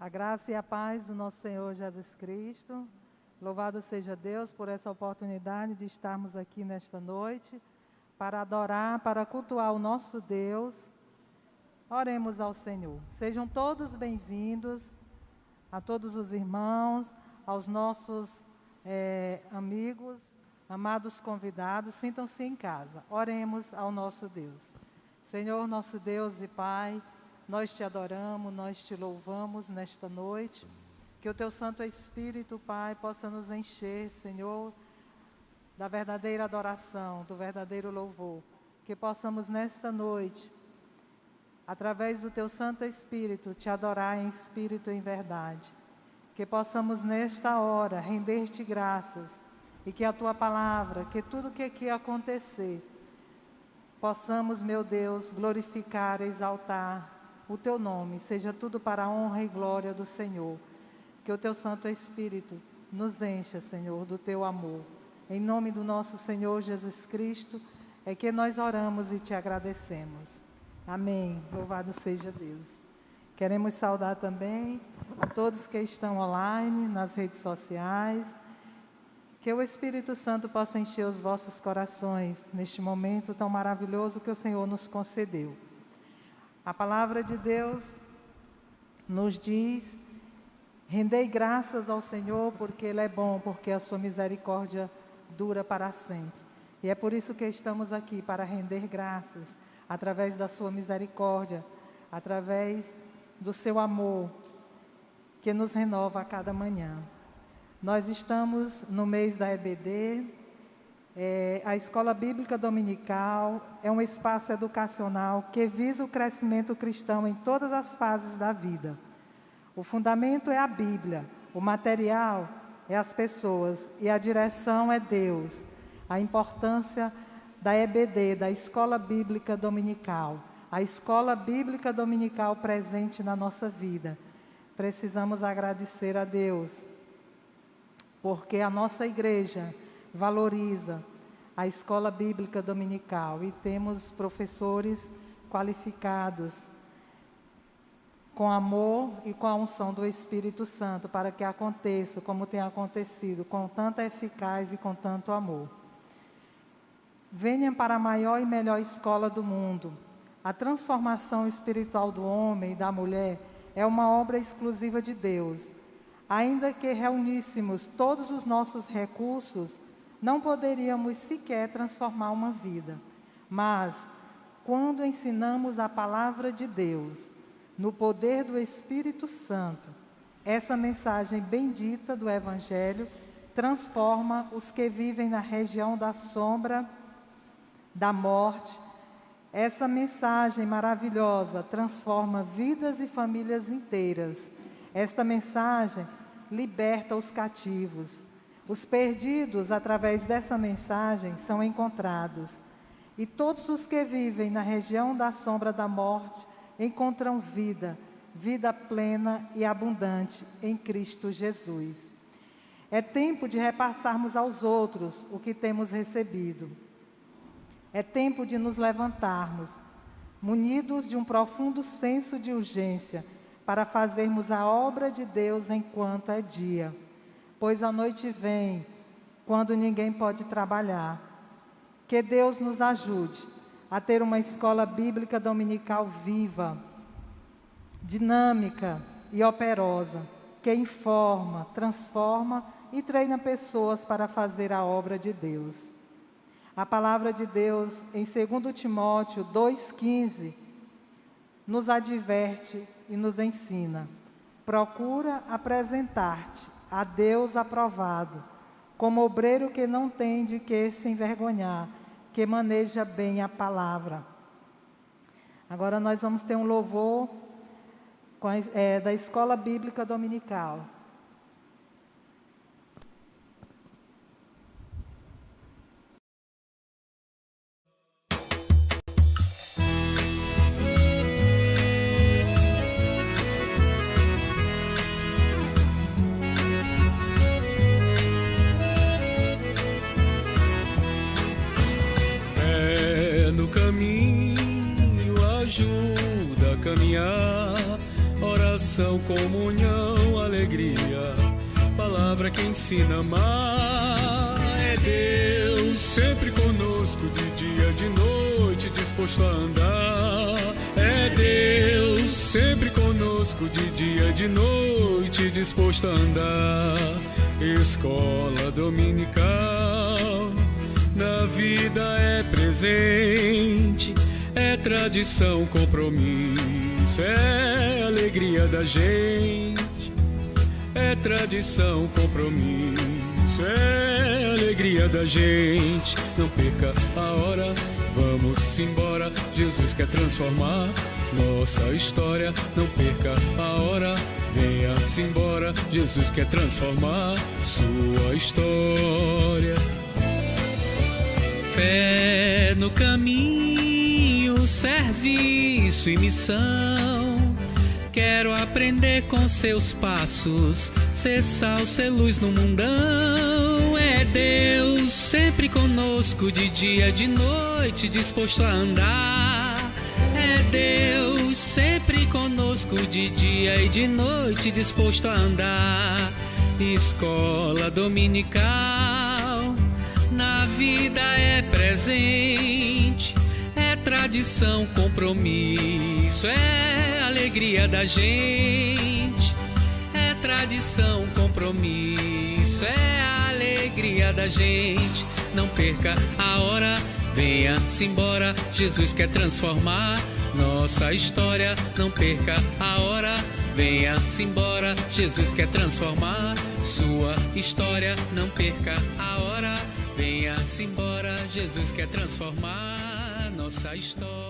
A graça e a paz do nosso Senhor Jesus Cristo. Louvado seja Deus por essa oportunidade de estarmos aqui nesta noite para adorar, para cultuar o nosso Deus. Oremos ao Senhor. Sejam todos bem-vindos, a todos os irmãos, aos nossos amigos, amados convidados, sintam-se em casa. Oremos ao nosso Deus. Senhor, nosso Deus e Pai, nós te adoramos, nós te louvamos nesta noite. Que o teu Santo Espírito, Pai, possa nos encher, Senhor, da verdadeira adoração, do verdadeiro louvor. Que possamos nesta noite, através do teu Santo Espírito, te adorar em espírito e em verdade. Que possamos nesta hora render-te graças e que a tua palavra, que tudo que aqui acontecer, possamos, meu Deus, glorificar, exaltar o teu nome, seja tudo para a honra e glória do Senhor. Que o teu Santo Espírito nos encha, Senhor, do teu amor. Em nome do nosso Senhor Jesus Cristo, é que nós oramos e te agradecemos. Amém. Louvado seja Deus. Queremos saudar também a todos que estão online, nas redes sociais. Que o Espírito Santo possa encher os vossos corações neste momento tão maravilhoso que o Senhor nos concedeu. A palavra de Deus nos diz: rendei graças ao Senhor porque Ele é bom, porque a sua misericórdia dura para sempre. E é por isso que estamos aqui, para render graças, através da sua misericórdia, através do seu amor, que nos renova a cada manhã. Nós estamos no mês da EBD, a Escola Bíblica Dominical é um espaço educacional que visa o crescimento cristão em todas as fases da vida. O fundamento é a Bíblia, o material é as pessoas e a direção é Deus. A importância da EBD, da Escola Bíblica Dominical, a Escola Bíblica Dominical presente na nossa vida. Precisamos agradecer a Deus, porque a nossa igreja valoriza a Escola Bíblica Dominical e temos professores qualificados, com amor e com a unção do Espírito Santo, para que aconteça como tem acontecido, com tanta eficácia e com tanto amor. Venham para a maior e melhor escola do mundo. A transformação espiritual do homem e da mulher é uma obra exclusiva de Deus. Ainda que reuníssemos todos os nossos recursos, não poderíamos sequer transformar uma vida. Mas, quando ensinamos a palavra de Deus, no poder do Espírito Santo, essa mensagem bendita do Evangelho transforma os que vivem na região da sombra da morte. Essa mensagem maravilhosa transforma vidas e famílias inteiras. Esta mensagem liberta os cativos. Os perdidos, através dessa mensagem, são encontrados. E todos os que vivem na região da sombra da morte encontram vida, vida plena e abundante em Cristo Jesus. É tempo de repassarmos aos outros o que temos recebido. É tempo de nos levantarmos, munidos de um profundo senso de urgência, para fazermos a obra de Deus enquanto é dia. Pois a noite vem, quando ninguém pode trabalhar. Que Deus nos ajude a ter uma escola bíblica dominical viva, dinâmica e operosa, que informa, transforma e treina pessoas para fazer a obra de Deus. A palavra de Deus, em 2 Timóteo 2,15, nos adverte e nos ensina: procura apresentar-te a Deus aprovado, como obreiro que não tem de que se envergonhar, que maneja bem a palavra. Agora nós vamos ter um louvor da Escola Bíblica Dominical. Caminho ajuda a caminhar, oração coração, comunhão, alegria. Palavra que ensina a amar. É Deus sempre conosco, de dia, de noite, disposto a andar. É Deus sempre conosco, de dia, de noite, disposto a andar. Escola dominical, na vida é presente, é tradição, compromisso, é alegria da gente. É tradição, compromisso, é alegria da gente. Não perca a hora, vamos embora. Jesus quer transformar nossa história. Não perca a hora, venha-se embora. Jesus quer transformar sua história. Pé no caminho, serviço e missão. Quero aprender com seus passos, ser sal, ser luz no mundão. É Deus sempre conosco, de dia, de noite, disposto a andar. É Deus sempre conosco, de dia e de noite, disposto a andar. Escola dominical, na vida é presente, é tradição, compromisso, é alegria da gente. É tradição, compromisso, é alegria da gente. Não perca a hora, venha-se embora. Jesus quer transformar nossa história. Não perca a hora, venha-se embora. Jesus quer transformar sua história. Não perca a hora, venha-se embora. Jesus quer transformar nossa história.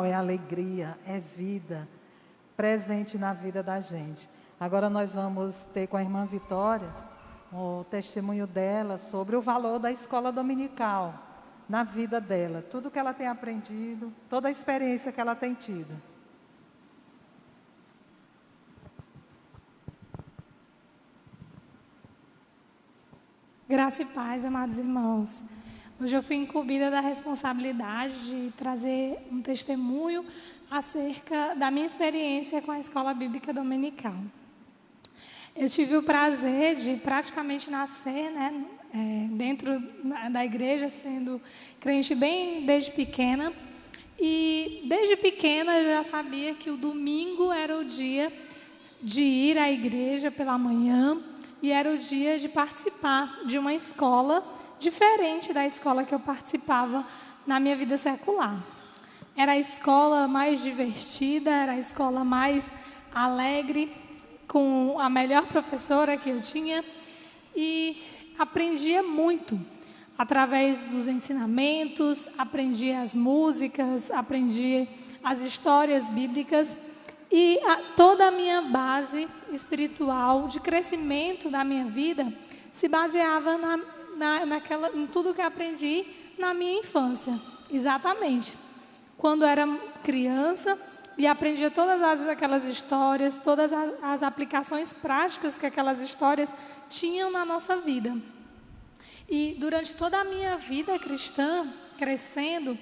É alegria, é vida, presente na vida da gente. Agora nós vamos ter com a irmã Vitória o testemunho dela sobre o valor da escola dominical na vida dela. Tudo que ela tem aprendido, toda a experiência que ela tem tido. Graça e paz, amados irmãos. Hoje eu fui incumbida da responsabilidade de trazer um testemunho acerca da minha experiência com a escola bíblica dominical. Eu tive o prazer de praticamente nascer, dentro da igreja, sendo crente bem desde pequena. E desde pequena eu já sabia que o domingo era o dia de ir à igreja pela manhã e era o dia de participar de uma escola diferente da escola que eu participava na minha vida secular. Era a escola mais divertida, era a escola mais alegre, com a melhor professora que eu tinha, e aprendia muito através dos ensinamentos, aprendia as músicas, aprendia as histórias bíblicas, e toda a minha base espiritual de crescimento da minha vida se baseava em tudo que aprendi na minha infância. Exatamente. Quando era criança e aprendia todas aquelas histórias, todas as aplicações práticas que aquelas histórias tinham na nossa vida. E durante toda a minha vida cristã, crescendo,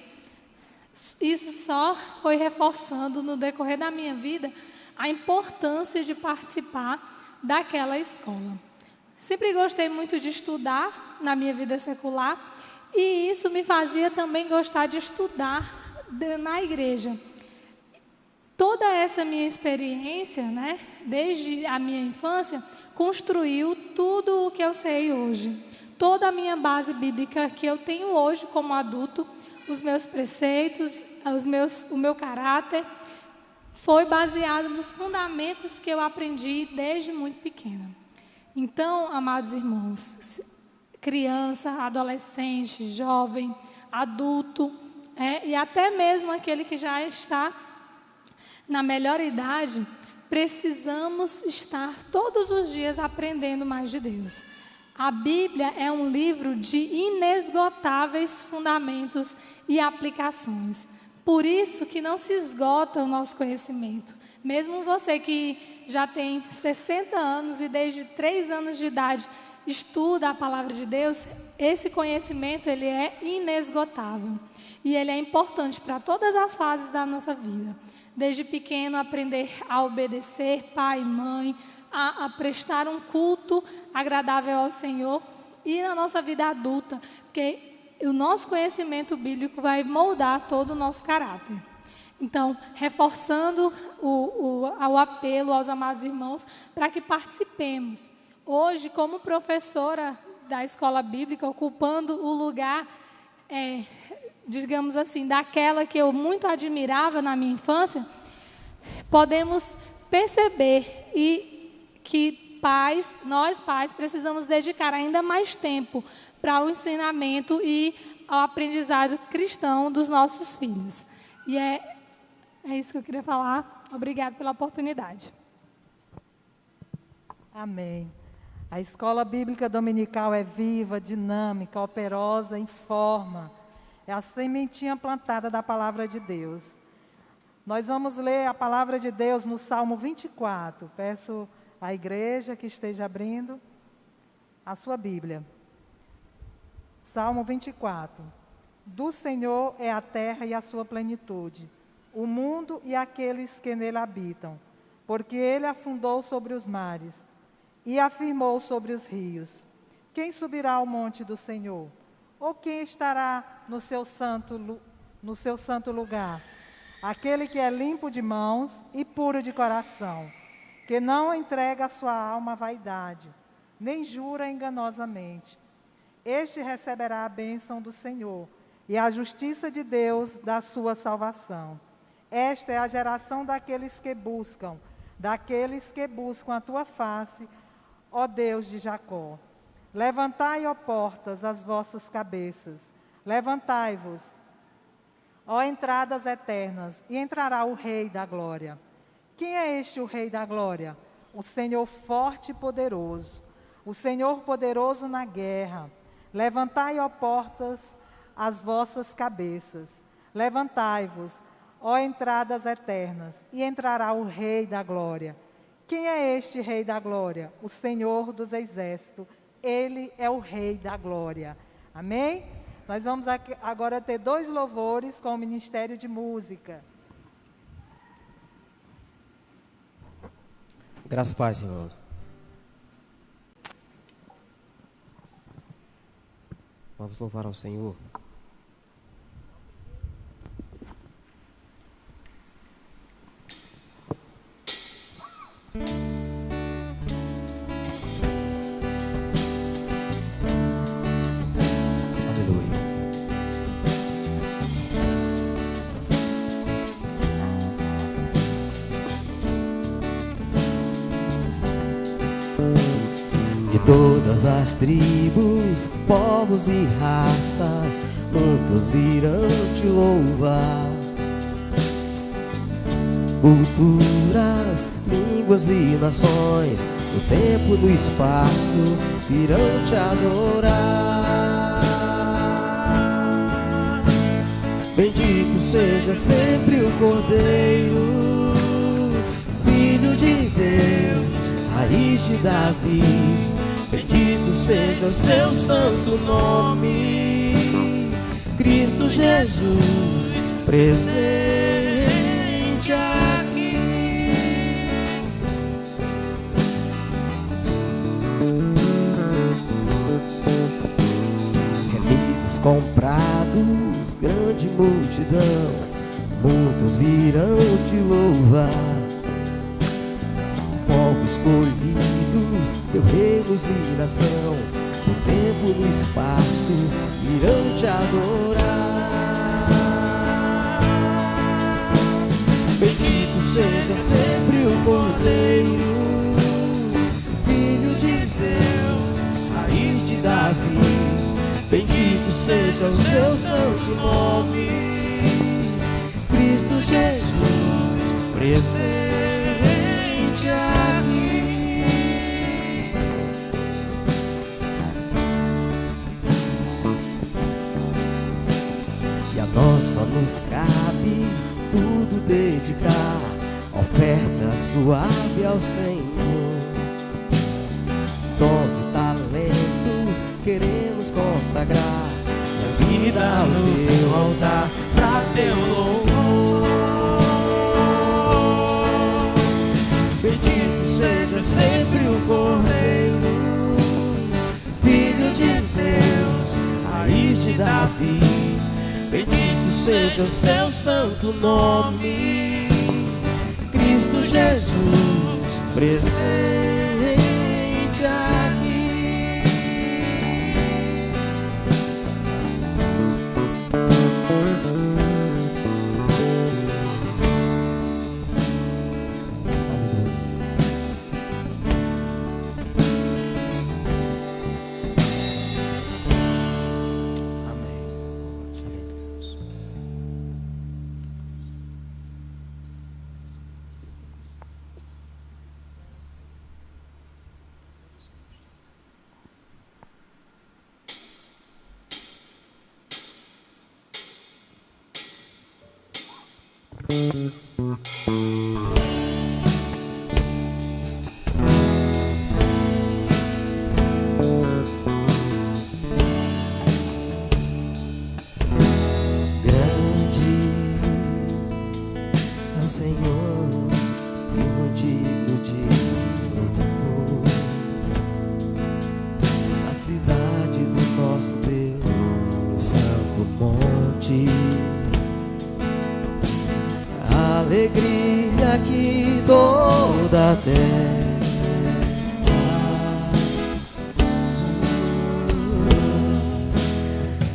isso só foi reforçando no decorrer da minha vida a importância de participar daquela escola. Sempre gostei muito de estudar na minha vida secular e isso me fazia também gostar de estudar na igreja. Toda essa minha experiência, desde a minha infância, construiu tudo o que eu sei hoje. Toda a minha base bíblica que eu tenho hoje como adulto, os meus preceitos, o meu caráter, foi baseado nos fundamentos que eu aprendi desde muito pequena. Então, amados irmãos, criança, adolescente, jovem, adulto, e até mesmo aquele que já está na melhor idade, precisamos estar todos os dias aprendendo mais de Deus. A Bíblia é um livro de inesgotáveis fundamentos e aplicações. Por isso que não se esgota o nosso conhecimento. Mesmo você que já tem 60 anos e desde 3 anos de idade estuda a palavra de Deus, esse conhecimento ele é inesgotável e ele é importante para todas as fases da nossa vida. Desde pequeno, aprender a obedecer pai e mãe, a prestar um culto agradável ao Senhor, e na nossa vida adulta, porque o nosso conhecimento bíblico vai moldar todo o nosso caráter. Então, reforçando o apelo aos amados irmãos para que participemos. Hoje, como professora da escola bíblica, ocupando o lugar, digamos assim, daquela que eu muito admirava na minha infância, podemos perceber que nós pais, precisamos dedicar ainda mais tempo para o ensinamento e ao aprendizado cristão dos nossos filhos. E é isso que eu queria falar. Obrigada pela oportunidade. Amém. A escola bíblica dominical é viva, dinâmica, operosa, informa. É a sementinha plantada da palavra de Deus. Nós vamos ler a palavra de Deus no Salmo 24. Peço à igreja que esteja abrindo a sua Bíblia. Salmo 24. Do Senhor é a terra e a sua plenitude, o mundo e aqueles que nele habitam, porque ele afundou sobre os mares e afirmou sobre os rios. Quem subirá ao monte do Senhor? Ou quem estará no seu santo lugar? Aquele que é limpo de mãos e puro de coração, que não entrega a sua alma à vaidade, nem jura enganosamente. Este receberá a bênção do Senhor e a justiça de Deus da sua salvação. Esta é a geração daqueles que buscam a tua face, ó Deus de Jacó. Levantai, ó portas, as vossas cabeças. Levantai-vos, ó entradas eternas, e entrará o Rei da Glória. Quem é este o Rei da Glória? O Senhor forte e poderoso, o Senhor poderoso na guerra. Levantai, ó portas, as vossas cabeças. Levantai-vos, ó entradas eternas, e entrará o Rei da Glória. Quem é este Rei da Glória? O Senhor dos Exércitos. Ele é o Rei da Glória. Amém? Nós vamos agora ter 2 louvores com o Ministério de Música. Graças a Deus, irmãos. Vamos louvar ao Senhor. Todas as tribos, povos e raças, muitos virão te louvar. Culturas, línguas e nações, no tempo e no espaço, virão te adorar. Bendito seja sempre o Cordeiro, Filho de Deus, raiz de Davi. Bendito seja o seu santo nome, Cristo Jesus, presente aqui. Remidos comprados, grande multidão, muitos virão te louvar. Povo escolhidos, teu reino e nação, no tempo e no espaço, irão te adorar. Bendito seja sempre o Cordeiro, Filho de Deus, raiz de Davi. Bendito seja o seu santo nome, Cristo Jesus, presente aqui. Nós só nos cabe tudo dedicar, oferta suave ao Senhor. Dons e talentos queremos queremos consagrar a vida ao teu altar, pra teu louvor. Bendito seja sempre o Cordeiro, Filho de Deus, raiz de Davi. Bendito seja o seu santo nome, Cristo Jesus, presente aqui. Alegria que toda a terra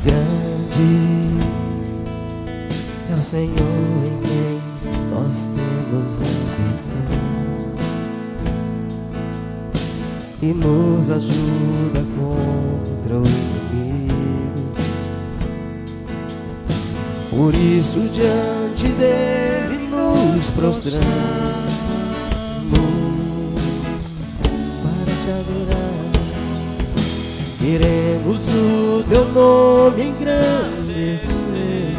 grande é o Senhor em quem nós temos habitado e nos ajuda contra o inimigo. Por isso diante dele nos prostramos para te adorar. Queremos o teu nome engrandecer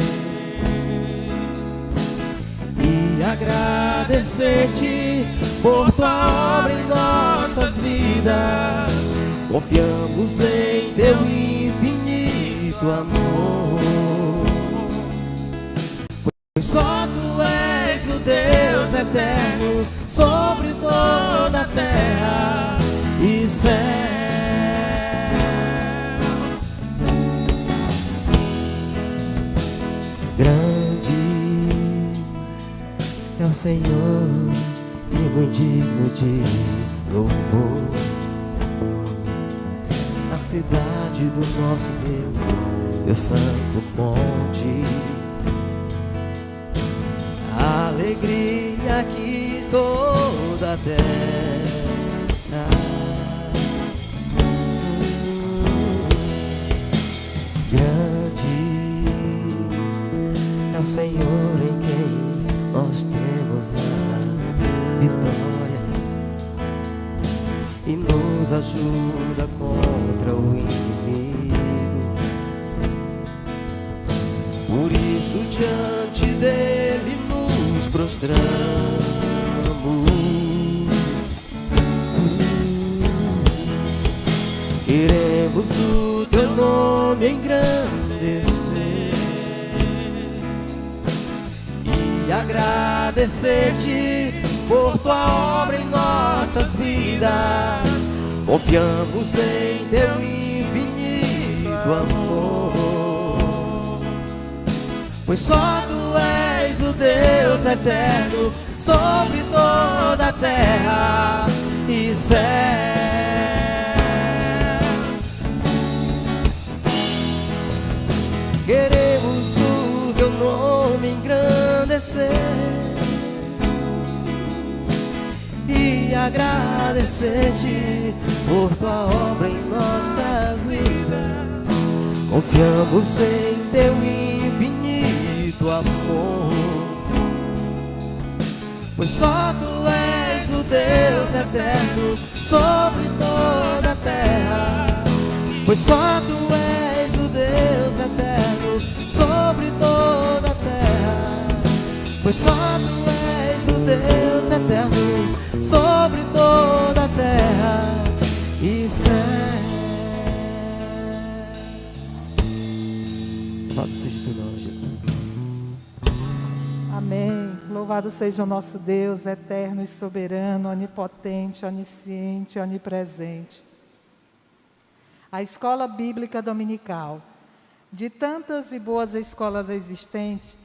e agradecer-te por tua obra em nossas vidas. Confiamos em teu infinito amor, pois só tu és o Deus eterno sobre toda a terra e céu. Grande é o Senhor e muito digno de louvor. A cidade do nosso Deus, teu santo monte. A alegria que toda a terra grande é o Senhor em quem nós temos a vitória e nos ajuda contra o inimigo. Por isso diante dele nos prostramos, queremos o teu nome engrandecer e agradecer-te por tua obra em nossas vidas. Confiamos em teu infinito amor, pois só tu és o Deus eterno sobre toda a terra e céu. Queremos o teu nome engrandecer e agradecer-te por tua obra em nossas vidas. Confiamos em teu infinito amor, pois só tu és o Deus eterno sobre toda a terra. Pois só tu és o Deus eterno sobre toda a terra. Pois só tu és o Deus eterno sobre toda a terra e céu. Louvado seja o teu nome, Jesus. Amém. Louvado seja o nosso Deus, eterno e soberano, onipotente, onisciente, onipresente. A Escola Bíblica Dominical. De tantas e boas escolas existentes,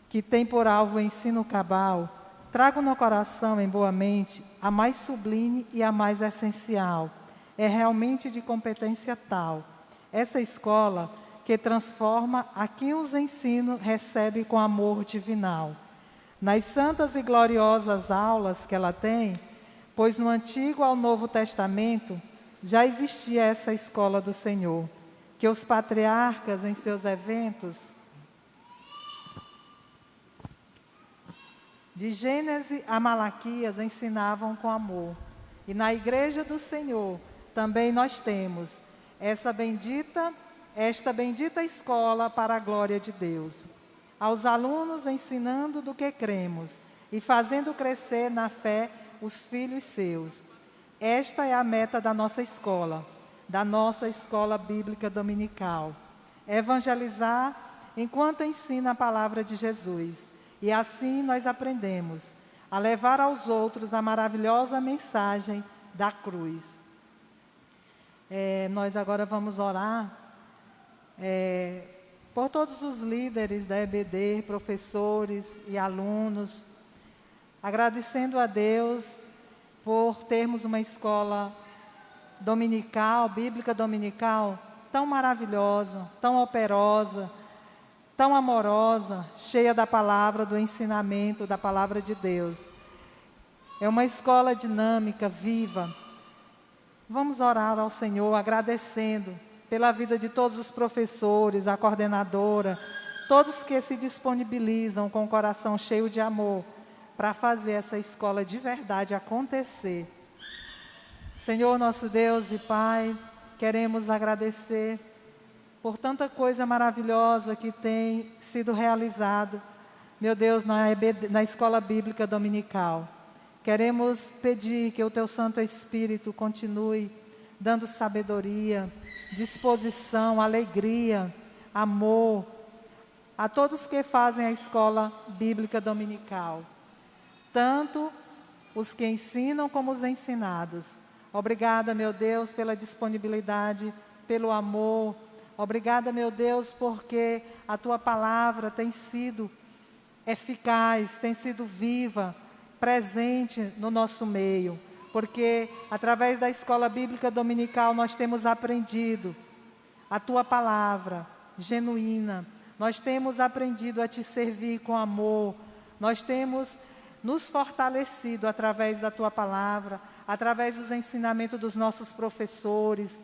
que tem por alvo o ensino cabal, trago no coração, em boa mente, a mais sublime e a mais essencial. É realmente de competência tal. Essa escola que transforma a quem os ensino recebe com amor divinal. Nas santas e gloriosas aulas que ela tem, pois no Antigo ao Novo Testamento já existia essa escola do Senhor, que os patriarcas em seus eventos, de Gênesis a Malaquias, ensinavam com amor. E na Igreja do Senhor também nós temos esta bendita escola para a glória de Deus. Aos alunos ensinando do que cremos e fazendo crescer na fé os filhos seus. Esta é a meta da nossa escola bíblica dominical. Evangelizar enquanto ensina a palavra de Jesus. E assim nós aprendemos a levar aos outros a maravilhosa mensagem da cruz. Nós agora vamos orar por todos os líderes da EBD, professores e alunos, agradecendo a Deus por termos uma escola dominical, bíblica dominical, tão maravilhosa, tão operosa, tão amorosa, cheia da palavra, do ensinamento, da palavra de Deus. É uma escola dinâmica, viva. Vamos orar ao Senhor, agradecendo pela vida de todos os professores, a coordenadora, todos que se disponibilizam com o coração cheio de amor para fazer essa escola de verdade acontecer. Senhor, nosso Deus e Pai, queremos agradecer por tanta coisa maravilhosa que tem sido realizado, meu Deus, na Escola Bíblica Dominical. Queremos pedir que o Teu Santo Espírito continue dando sabedoria, disposição, alegria, amor a todos que fazem a Escola Bíblica Dominical, tanto os que ensinam como os ensinados. Obrigada, meu Deus, pela disponibilidade, pelo amor. Obrigada, meu Deus, porque a Tua palavra tem sido eficaz, tem sido viva, presente no nosso meio. Porque através da Escola Bíblica Dominical nós temos aprendido a Tua palavra genuína. Nós temos aprendido a Te servir com amor. Nós temos nos fortalecido através da Tua palavra, através dos ensinamentos dos nossos professores,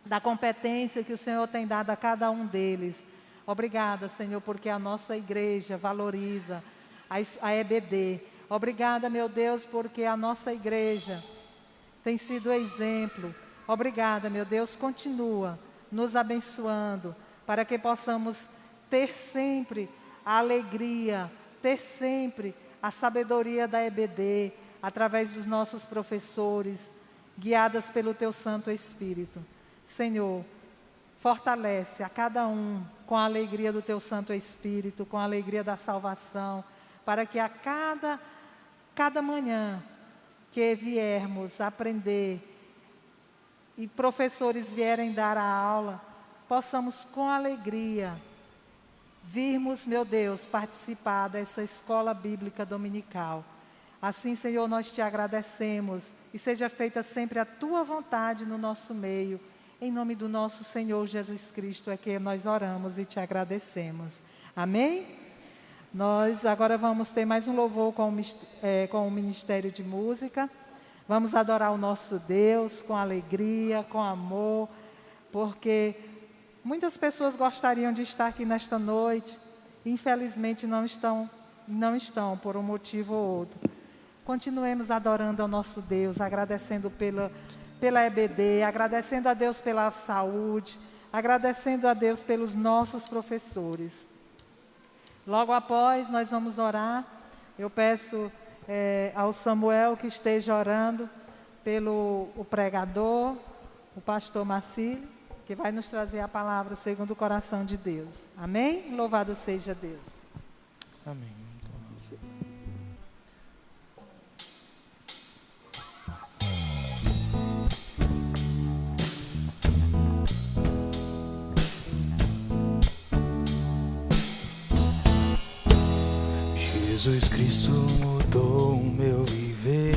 da competência que o Senhor tem dado a cada um deles. Obrigada, Senhor, porque a nossa igreja valoriza a EBD. Obrigada, meu Deus, porque a nossa igreja tem sido exemplo. Obrigada, meu Deus, continua nos abençoando, para que possamos ter sempre a alegria, ter sempre a sabedoria da EBD, através dos nossos professores, guiadas pelo Teu Santo Espírito. Senhor, fortalece a cada um com a alegria do Teu Santo Espírito, com a alegria da salvação, para que a cada manhã que viermos aprender e professores vierem dar a aula, possamos com alegria virmos, meu Deus, participar dessa Escola Bíblica Dominical. Assim, Senhor, nós Te agradecemos e seja feita sempre a Tua vontade no nosso meio. Em nome do nosso Senhor Jesus Cristo é que nós oramos e Te agradecemos. Amém? Nós agora vamos ter mais um louvor com o Ministério de Música. Vamos adorar o nosso Deus com alegria, com amor, porque muitas pessoas gostariam de estar aqui nesta noite, infelizmente não estão por um motivo ou outro. Continuemos adorando ao nosso Deus, agradecendo pela EBD, agradecendo a Deus pela saúde, agradecendo a Deus pelos nossos professores. Logo após, nós vamos orar. Eu peço ao Samuel que esteja orando pelo pregador, o pastor Marcílio. que vai nos trazer a palavra segundo o coração de Deus. Amém? Louvado seja Deus. Amém. Jesus Cristo mudou o meu viver.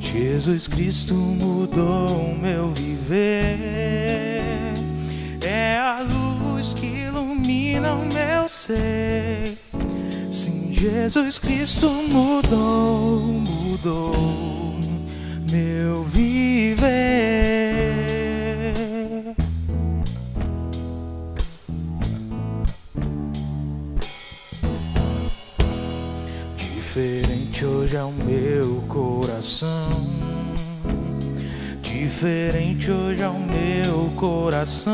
Jesus Cristo mudou o meu viver. É a luz que ilumina o meu ser. Sim, Jesus Cristo mudou meu viver. Diferente hoje é o meu coração. Diferente hoje é o meu coração.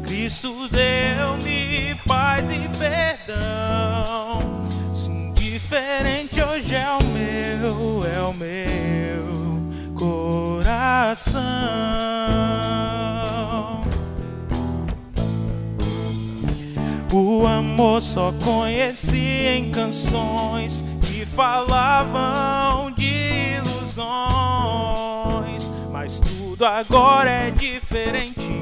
Cristo deu-me paz e perdão. Sim, diferente hoje é o meu coração. O amor só conheci em canções que falavam de ilusões, mas tudo agora é diferente.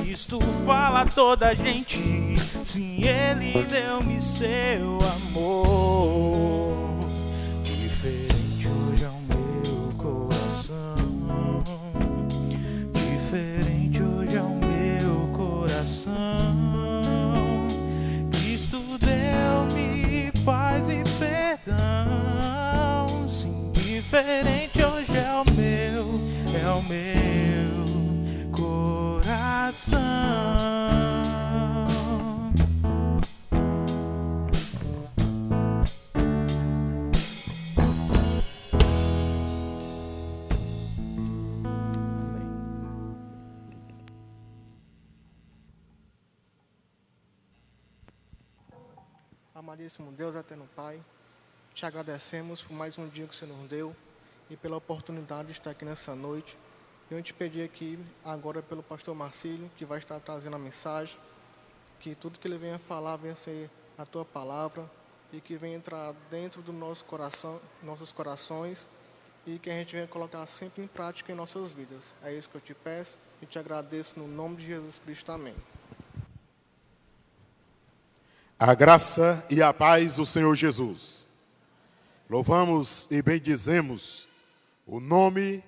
Cristo fala a toda a gente. Sim, Ele deu-me seu amor. Diferente hoje é o meu coração. Diferente hoje é o meu coração. Deu-me paz e perdão. Sim, diferente hoje é o meu coração. Amadíssimo Deus, eterno Pai, te agradecemos por mais um dia que o Senhor nos deu e pela oportunidade de estar aqui nessa noite. Eu te pedi aqui agora pelo pastor Marcílio, que vai estar trazendo a mensagem, que tudo que ele venha falar venha ser a tua palavra e que venha entrar dentro do nosso coração, nossos corações, e que a gente venha colocar sempre em prática em nossas vidas. É isso que eu te peço e te agradeço no nome de Jesus Cristo. Amém. A graça e a paz do Senhor Jesus. Louvamos e bendizemos o nome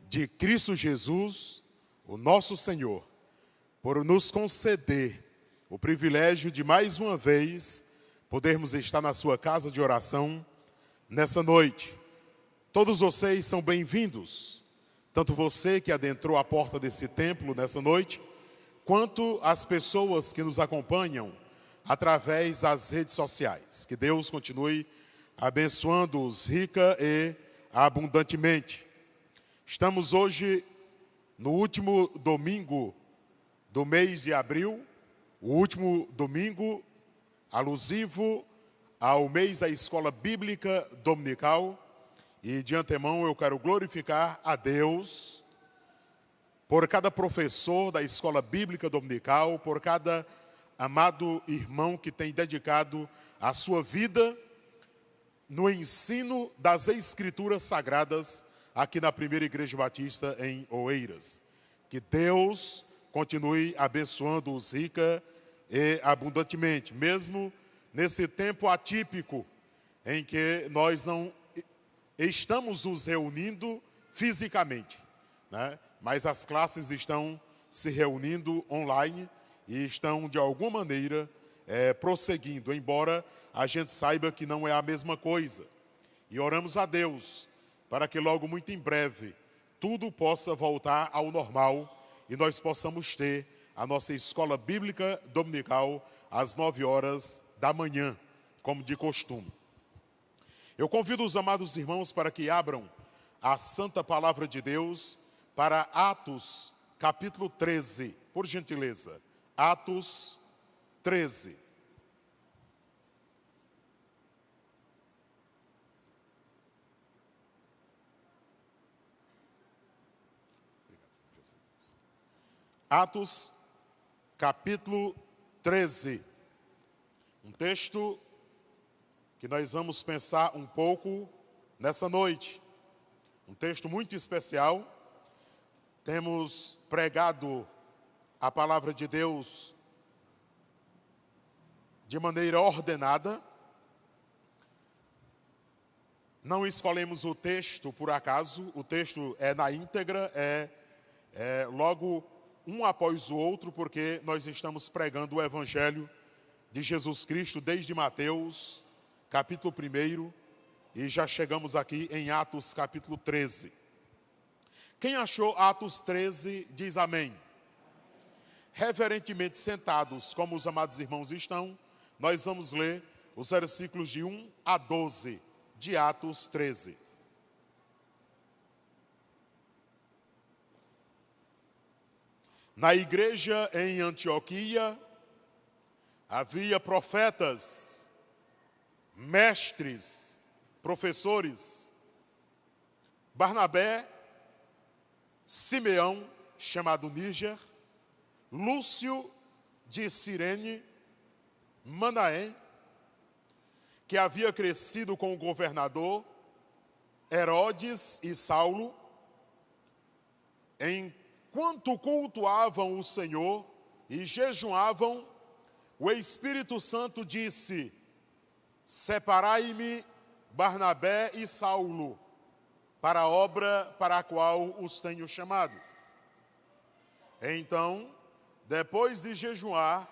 de Cristo Jesus, o nosso Senhor, por nos conceder o privilégio de mais uma vez podermos estar na sua casa de oração nessa noite. Todos vocês são bem-vindos, tanto você que adentrou a porta desse templo nessa noite, quanto as pessoas que nos acompanham através das redes sociais. Que Deus continue abençoando-os rica e abundantemente. Estamos hoje no último domingo do mês de abril, o último domingo alusivo ao mês da Escola Bíblica Dominical, e de antemão eu quero glorificar a Deus por cada professor da Escola Bíblica Dominical, por cada amado irmão que tem dedicado a sua vida no ensino das Escrituras Sagradas aqui na Primeira Igreja Batista em Oeiras. Que Deus continue abençoando-os rica e abundantemente, mesmo nesse tempo atípico em que nós não estamos nos reunindo fisicamente, né? Mas as classes estão se reunindo online e estão, de alguma maneira, prosseguindo, embora a gente saiba que não é a mesma coisa. E oramos a Deus para que logo, muito em breve, tudo possa voltar ao normal e nós possamos ter a nossa Escola Bíblica Dominical às 9 horas da manhã, como de costume. Eu convido os amados irmãos para que abram a Santa Palavra de Deus para Atos, capítulo 13, por gentileza. Atos 13. Atos, capítulo 13. Um texto que nós vamos pensar um pouco nessa noite. Um texto muito especial. Temos pregado a palavra de Deus de maneira ordenada. Não escolhemos o texto por acaso. O texto é na íntegra, logo um após o outro, porque nós estamos pregando o Evangelho de Jesus Cristo desde Mateus, capítulo 1, e já chegamos aqui em Atos, capítulo 13. Quem achou Atos 13, diz amém. Reverentemente sentados, como os amados irmãos estão, nós vamos ler os versículos de 1 a 12 de Atos 13. Na igreja em Antioquia, havia profetas, mestres, professores. Barnabé, Simeão, chamado Níger, Lúcio de Cirene, Manaém, que havia crescido com o governador Herodes e Saulo, enquanto cultuavam o Senhor e jejuavam, o Espírito Santo disse: separai-me Barnabé e Saulo para a obra para a qual os tenho chamado. Então, depois de jejuar,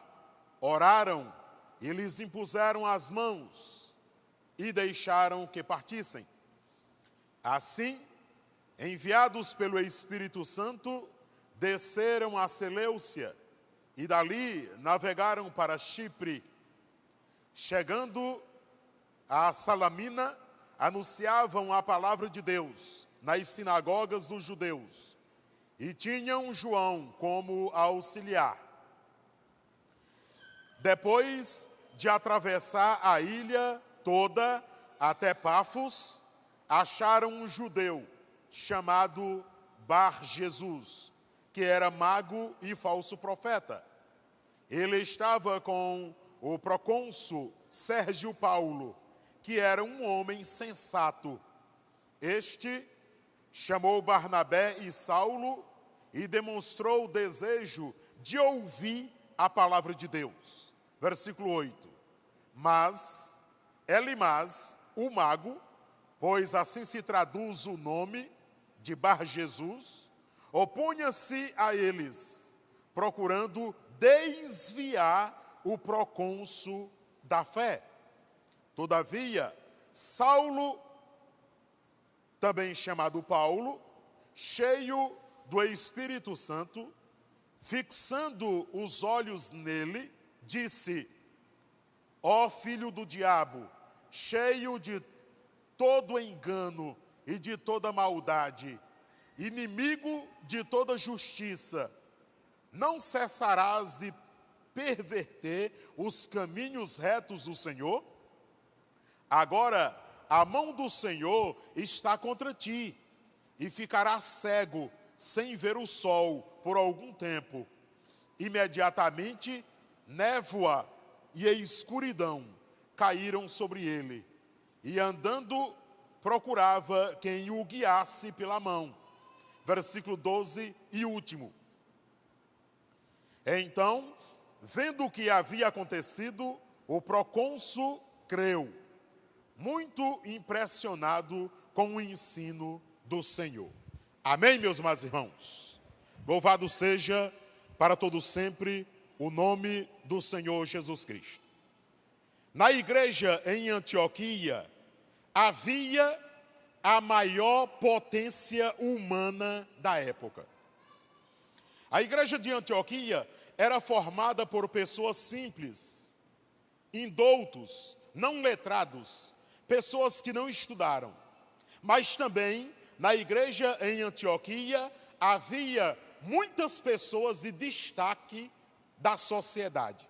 oraram e lhes impuseram as mãos e deixaram que partissem. Assim, enviados pelo Espírito Santo, desceram a Seleucia e dali navegaram para Chipre. Chegando a Salamina, anunciavam a palavra de Deus nas sinagogas dos judeus e tinham João como auxiliar. Depois de atravessar a ilha toda até Pafos, acharam um judeu chamado Bar-Jesus, que era mago e falso profeta. Ele estava com o procônsul Sérgio Paulo, que era um homem sensato. Este chamou Barnabé e Saulo e demonstrou o desejo de ouvir a palavra de Deus. Versículo 8. Mas Elimas, o mago, pois assim se traduz o nome de Bar-Jesus, opunha-se a eles, procurando desviar o procônsul da fé. Todavia, Saulo, também chamado Paulo, cheio do Espírito Santo, fixando os olhos nele, disse: ó filho do diabo, cheio de todo engano e de toda maldade, inimigo de toda justiça, não cessarás de perverter os caminhos retos do Senhor? Agora, a mão do Senhor está contra ti, e ficarás cego, sem ver o sol, por algum tempo. Imediatamente, névoa e escuridão caíram sobre ele, e andando, procurava quem o guiasse pela mão. Versículo 12 e último. Então, vendo o que havia acontecido, o procônsul creu, muito impressionado com o ensino do Senhor. Amém, meus amados irmãos? Louvado seja para todo sempre o nome do Senhor Jesus Cristo. Na igreja em Antioquia, havia a maior potência humana da época. A igreja de Antioquia era formada por pessoas simples, indoutos, não letrados, pessoas que não estudaram. Mas também, na igreja em Antioquia, havia muitas pessoas de destaque da sociedade.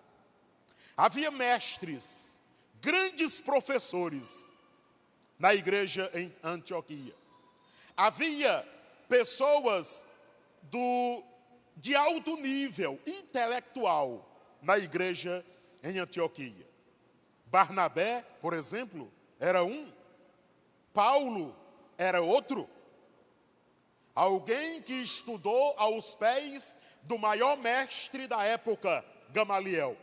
Havia mestres, grandes professores na igreja em Antioquia. Havia pessoas de alto nível intelectual na igreja em Antioquia. Barnabé, por exemplo, era um. Paulo era outro. Alguém que estudou aos pés do maior mestre da época, Gamaliel.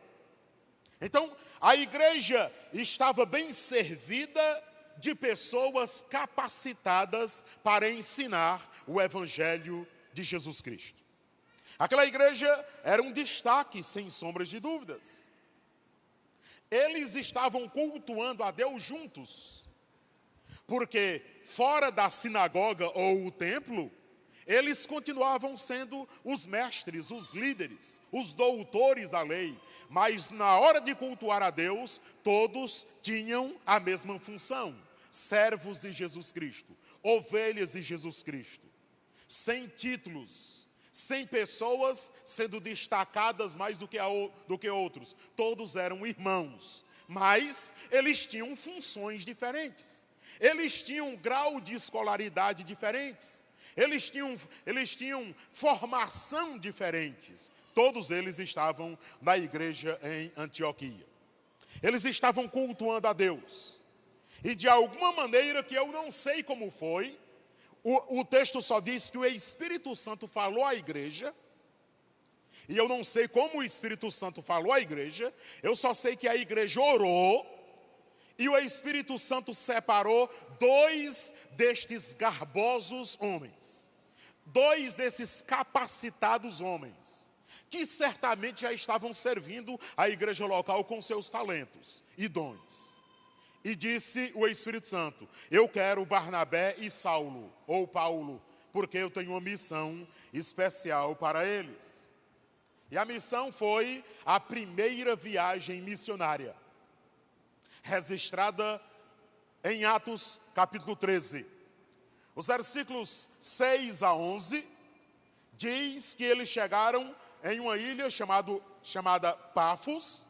Então, a igreja estava bem servida de pessoas capacitadas para ensinar o evangelho de Jesus Cristo. Aquela igreja era um destaque, sem sombras de dúvidas. Eles estavam cultuando a Deus juntos, porque fora da sinagoga ou o templo, eles continuavam sendo os mestres, os líderes, os doutores da lei. Mas na hora de cultuar a Deus, todos tinham a mesma função. Servos de Jesus Cristo, ovelhas de Jesus Cristo. Sem títulos, sem pessoas sendo destacadas mais do que outros. Todos eram irmãos, mas eles tinham funções diferentes. Eles tinham um grau de escolaridade diferentes. Eles tinham formação diferentes. Todos eles estavam na igreja em Antioquia. Eles estavam cultuando a Deus. E de alguma maneira que eu não sei como foi, o texto só diz que o Espírito Santo falou à igreja. E eu não sei como o Espírito Santo falou à igreja. Eu só sei que a igreja orou. E o Espírito Santo separou 2 destes garbosos homens. 2 desses capacitados homens. Que certamente já estavam servindo a igreja local com seus talentos e dons. E disse o Espírito Santo: eu quero Barnabé e Saulo, ou Paulo, porque eu tenho uma missão especial para eles. E a missão foi a primeira viagem missionária, registrada em Atos capítulo 13. Os versículos 6 a 11 diz que eles chegaram em uma ilha chamada Pafos,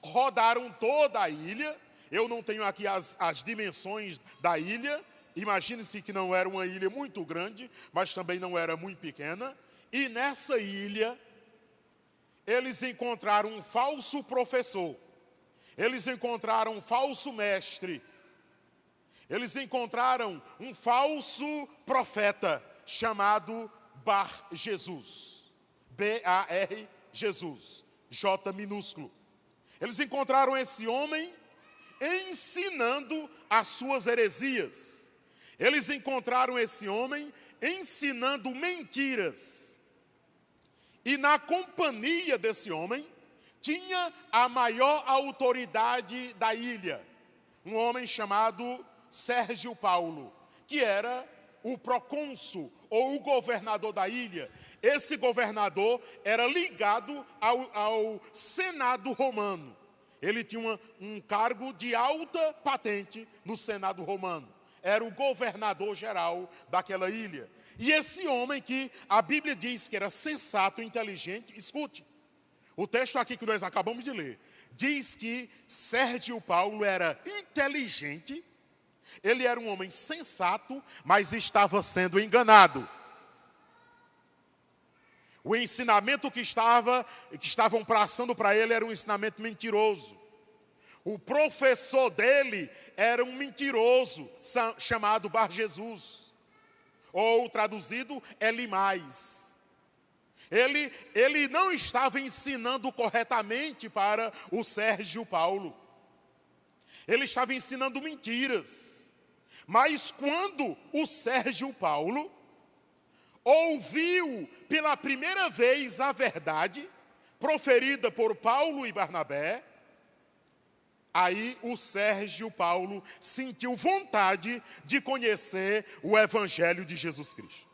rodaram toda a ilha. Eu não tenho aqui as dimensões da ilha. Imagine-se que não era uma ilha muito grande, mas também não era muito pequena. E nessa ilha, eles encontraram um falso professor. Eles encontraram um falso mestre. Eles encontraram um falso profeta chamado Bar Jesus. B-A-R Jesus. J minúsculo. Eles encontraram esse homem ensinando as suas heresias. Eles encontraram esse homem ensinando mentiras. E na companhia desse homem, tinha a maior autoridade da ilha, um homem chamado Sérgio Paulo, que era o procônsul ou o governador da ilha. Esse governador era ligado ao Senado romano. Ele tinha um cargo de alta patente no Senado romano. Era o governador geral daquela ilha. E esse homem que a Bíblia diz que era sensato, inteligente, escute. O texto aqui que nós acabamos de ler diz que Sérgio Paulo era inteligente, ele era um homem sensato, mas estava sendo enganado. O ensinamento que estavam passando para ele era um ensinamento mentiroso. O professor dele era um mentiroso chamado Bar Jesus, ou traduzido Elimais. Ele não estava ensinando corretamente para o Sérgio Paulo. Ele estava ensinando mentiras. Mas quando o Sérgio Paulo ouviu pela primeira vez a verdade proferida por Paulo e Barnabé, aí o Sérgio Paulo sentiu vontade de conhecer o Evangelho de Jesus Cristo.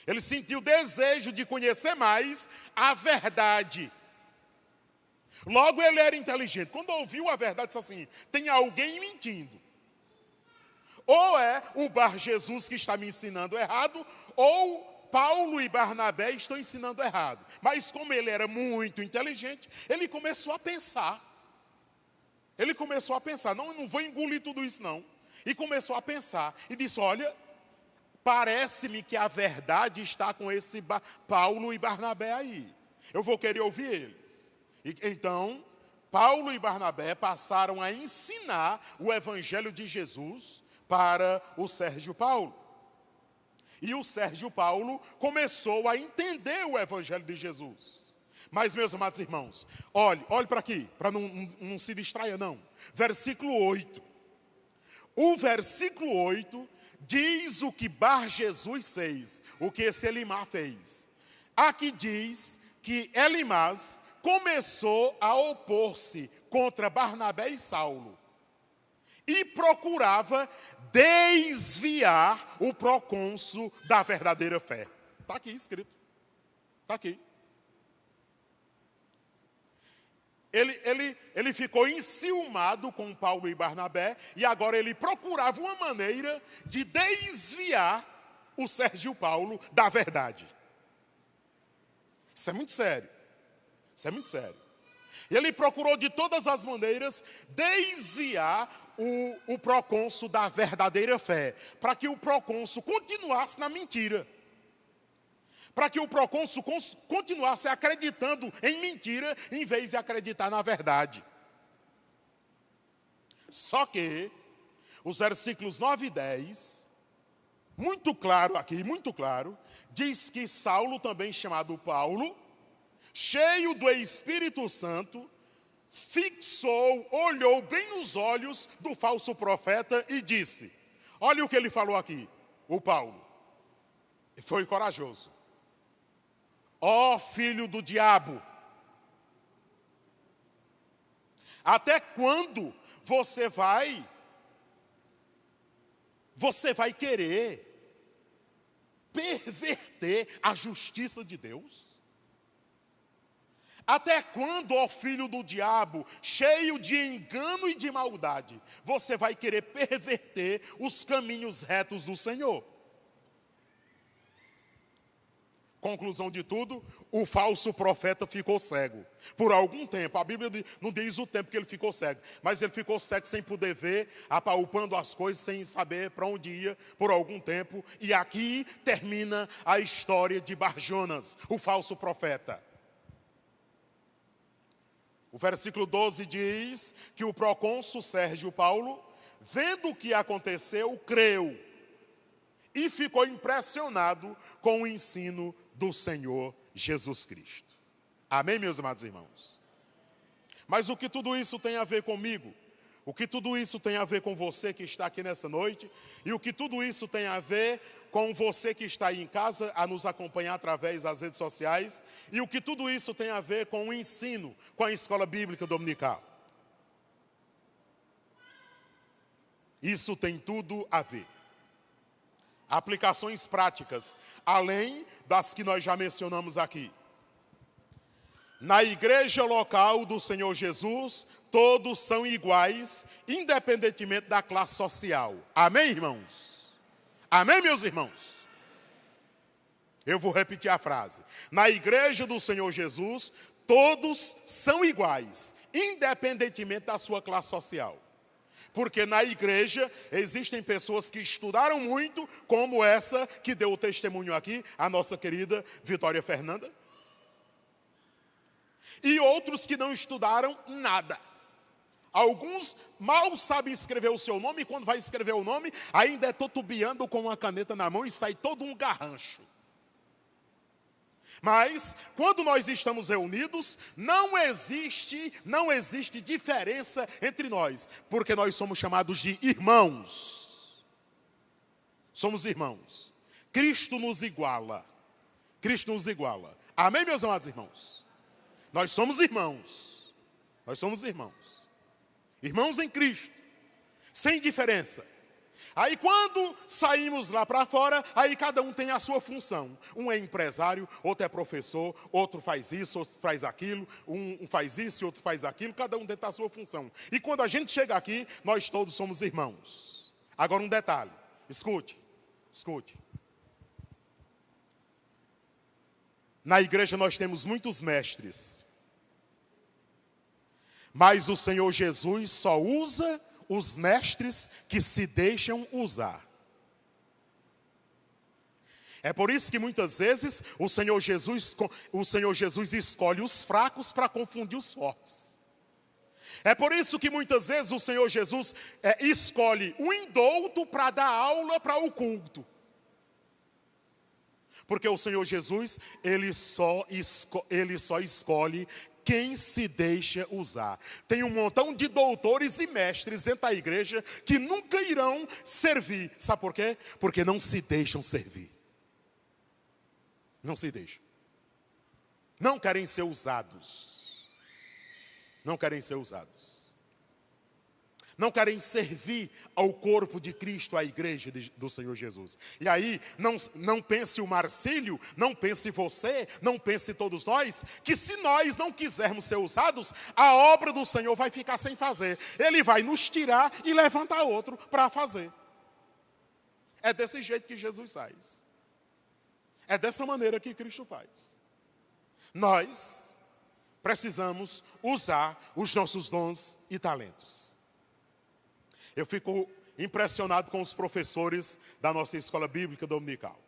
Ele sentiu desejo de conhecer mais a verdade. Logo ele era inteligente. Quando ouviu a verdade, disse assim: tem alguém mentindo. Ou é o Bar Jesus que está me ensinando errado, ou Paulo e Barnabé estão ensinando errado. Mas como ele era muito inteligente, ele começou a pensar. Não vou engolir tudo isso não. E começou a pensar. E disse: olha, Parece-me que a verdade está com esse Paulo e Barnabé aí. Eu vou querer ouvir eles. Então, Paulo e Barnabé passaram a ensinar o evangelho de Jesus para o Sérgio Paulo. E o Sérgio Paulo começou a entender o evangelho de Jesus. Mas, meus amados irmãos, olhe para aqui, para não se distraia não. Versículo 8. O versículo 8 diz o que Bar Jesus fez, o que esse Elimar fez. Aqui diz que Elimas começou a opor-se contra Barnabé e Saulo e procurava desviar o procônsul da verdadeira fé. Está aqui escrito. Está aqui. Ele ficou enciumado com Paulo e Barnabé e agora ele procurava uma maneira de desviar o Sérgio Paulo da verdade. Isso é muito sério. Isso é muito sério. E ele procurou de todas as maneiras desviar o procônsul da verdadeira fé, para que o procônsul continuasse na mentira. Para que o procônsul continuasse acreditando em mentira, em vez de acreditar na verdade. Só que, os versículos 9 e 10, muito claro aqui, muito claro, diz que Saulo, também chamado Paulo, cheio do Espírito Santo, olhou bem nos olhos do falso profeta e disse, olha o que ele falou aqui, o Paulo, foi corajoso. Ó filho do diabo, até quando você vai querer perverter a justiça de Deus? Até quando, ó filho do diabo, cheio de engano e de maldade, você vai querer perverter os caminhos retos do Senhor? Conclusão de tudo, o falso profeta ficou cego. Por algum tempo, a Bíblia não diz o tempo que ele ficou cego, mas ele ficou cego sem poder ver, apalpando as coisas, sem saber para onde ia, por algum tempo. E aqui termina a história de Bar-Jonas, o falso profeta. O versículo 12 diz que o procônsul Sérgio Paulo, vendo o que aconteceu, creu e ficou impressionado com o ensino do Senhor Jesus Cristo. Amém, meus amados irmãos? Mas o que tudo isso tem a ver comigo? O que tudo isso tem a ver com você que está aqui nessa noite? E o que tudo isso tem a ver com você que está aí em casa a nos acompanhar através das redes sociais? E o que tudo isso tem a ver com o ensino, com a escola bíblica dominical? Isso tem tudo a ver. Aplicações práticas, além das que nós já mencionamos aqui. Na igreja local do Senhor Jesus, todos são iguais, independentemente da classe social. Amém, irmãos? Amém, meus irmãos? Eu vou repetir a frase. Na igreja do Senhor Jesus, todos são iguais, independentemente da sua classe social. Porque na igreja existem pessoas que estudaram muito, como essa que deu o testemunho aqui, a nossa querida Vitória Fernanda. E outros que não estudaram nada. Alguns mal sabem escrever o seu nome, e quando vai escrever o nome, ainda é totubiando com uma caneta na mão e sai todo um garrancho. Mas, quando nós estamos reunidos, não existe diferença entre nós, porque nós somos chamados de irmãos. Somos irmãos. Cristo nos iguala. Cristo nos iguala. Amém, meus amados irmãos? Nós somos irmãos. Nós somos irmãos. Irmãos em Cristo. Sem diferença. Aí quando saímos lá para fora, aí cada um tem a sua função. Um é empresário, outro é professor, outro faz isso, outro faz aquilo, um faz isso e outro faz aquilo, cada um dentro da sua função. E quando a gente chega aqui, nós todos somos irmãos. Agora um detalhe, escute. Na igreja nós temos muitos mestres, mas o Senhor Jesus só usa os mestres que se deixam usar. É por isso que muitas vezes o Senhor Jesus escolhe os fracos para confundir os fortes. É por isso que muitas vezes o Senhor Jesus escolhe o indouto para dar aula para o culto. Porque o Senhor Jesus, ele só escolhe quem se deixa usar. Tem um montão de doutores e mestres dentro da igreja que nunca irão servir. Sabe por quê? Porque não se deixam servir. Não se deixam. Não querem ser usados. Não querem ser usados. Não querem servir ao corpo de Cristo, à igreja do Senhor Jesus. E aí, não pense o Marcílio, não pense você, não pense todos nós, que se nós não quisermos ser usados, a obra do Senhor vai ficar sem fazer. Ele vai nos tirar e levantar outro para fazer. É desse jeito que Jesus faz. É dessa maneira que Cristo faz. Nós precisamos usar os nossos dons e talentos. Eu fico impressionado com os professores da nossa escola bíblica dominical.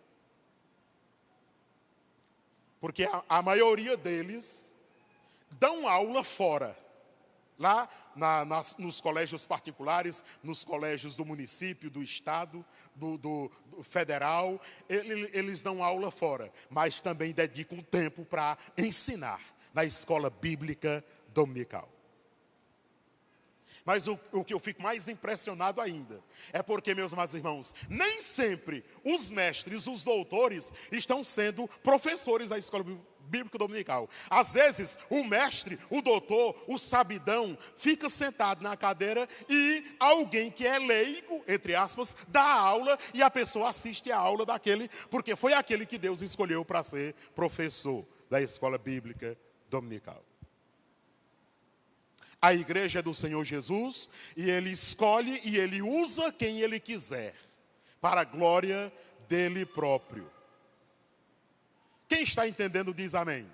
Porque a maioria deles dão aula fora. Lá nos colégios particulares, nos colégios do município, do estado, do federal, eles dão aula fora. Mas também dedicam tempo para ensinar na escola bíblica dominical. Mas o que eu fico mais impressionado ainda é porque, meus amados irmãos, nem sempre os mestres, os doutores, estão sendo professores da escola bíblica dominical. Às vezes, o mestre, o doutor, o sabidão, fica sentado na cadeira e alguém que é leigo, entre aspas, dá aula e a pessoa assiste a aula daquele, porque foi aquele que Deus escolheu para ser professor da escola bíblica dominical. A igreja é do Senhor Jesus e Ele escolhe e Ele usa quem Ele quiser, para a glória dEle próprio. Quem está entendendo diz amém.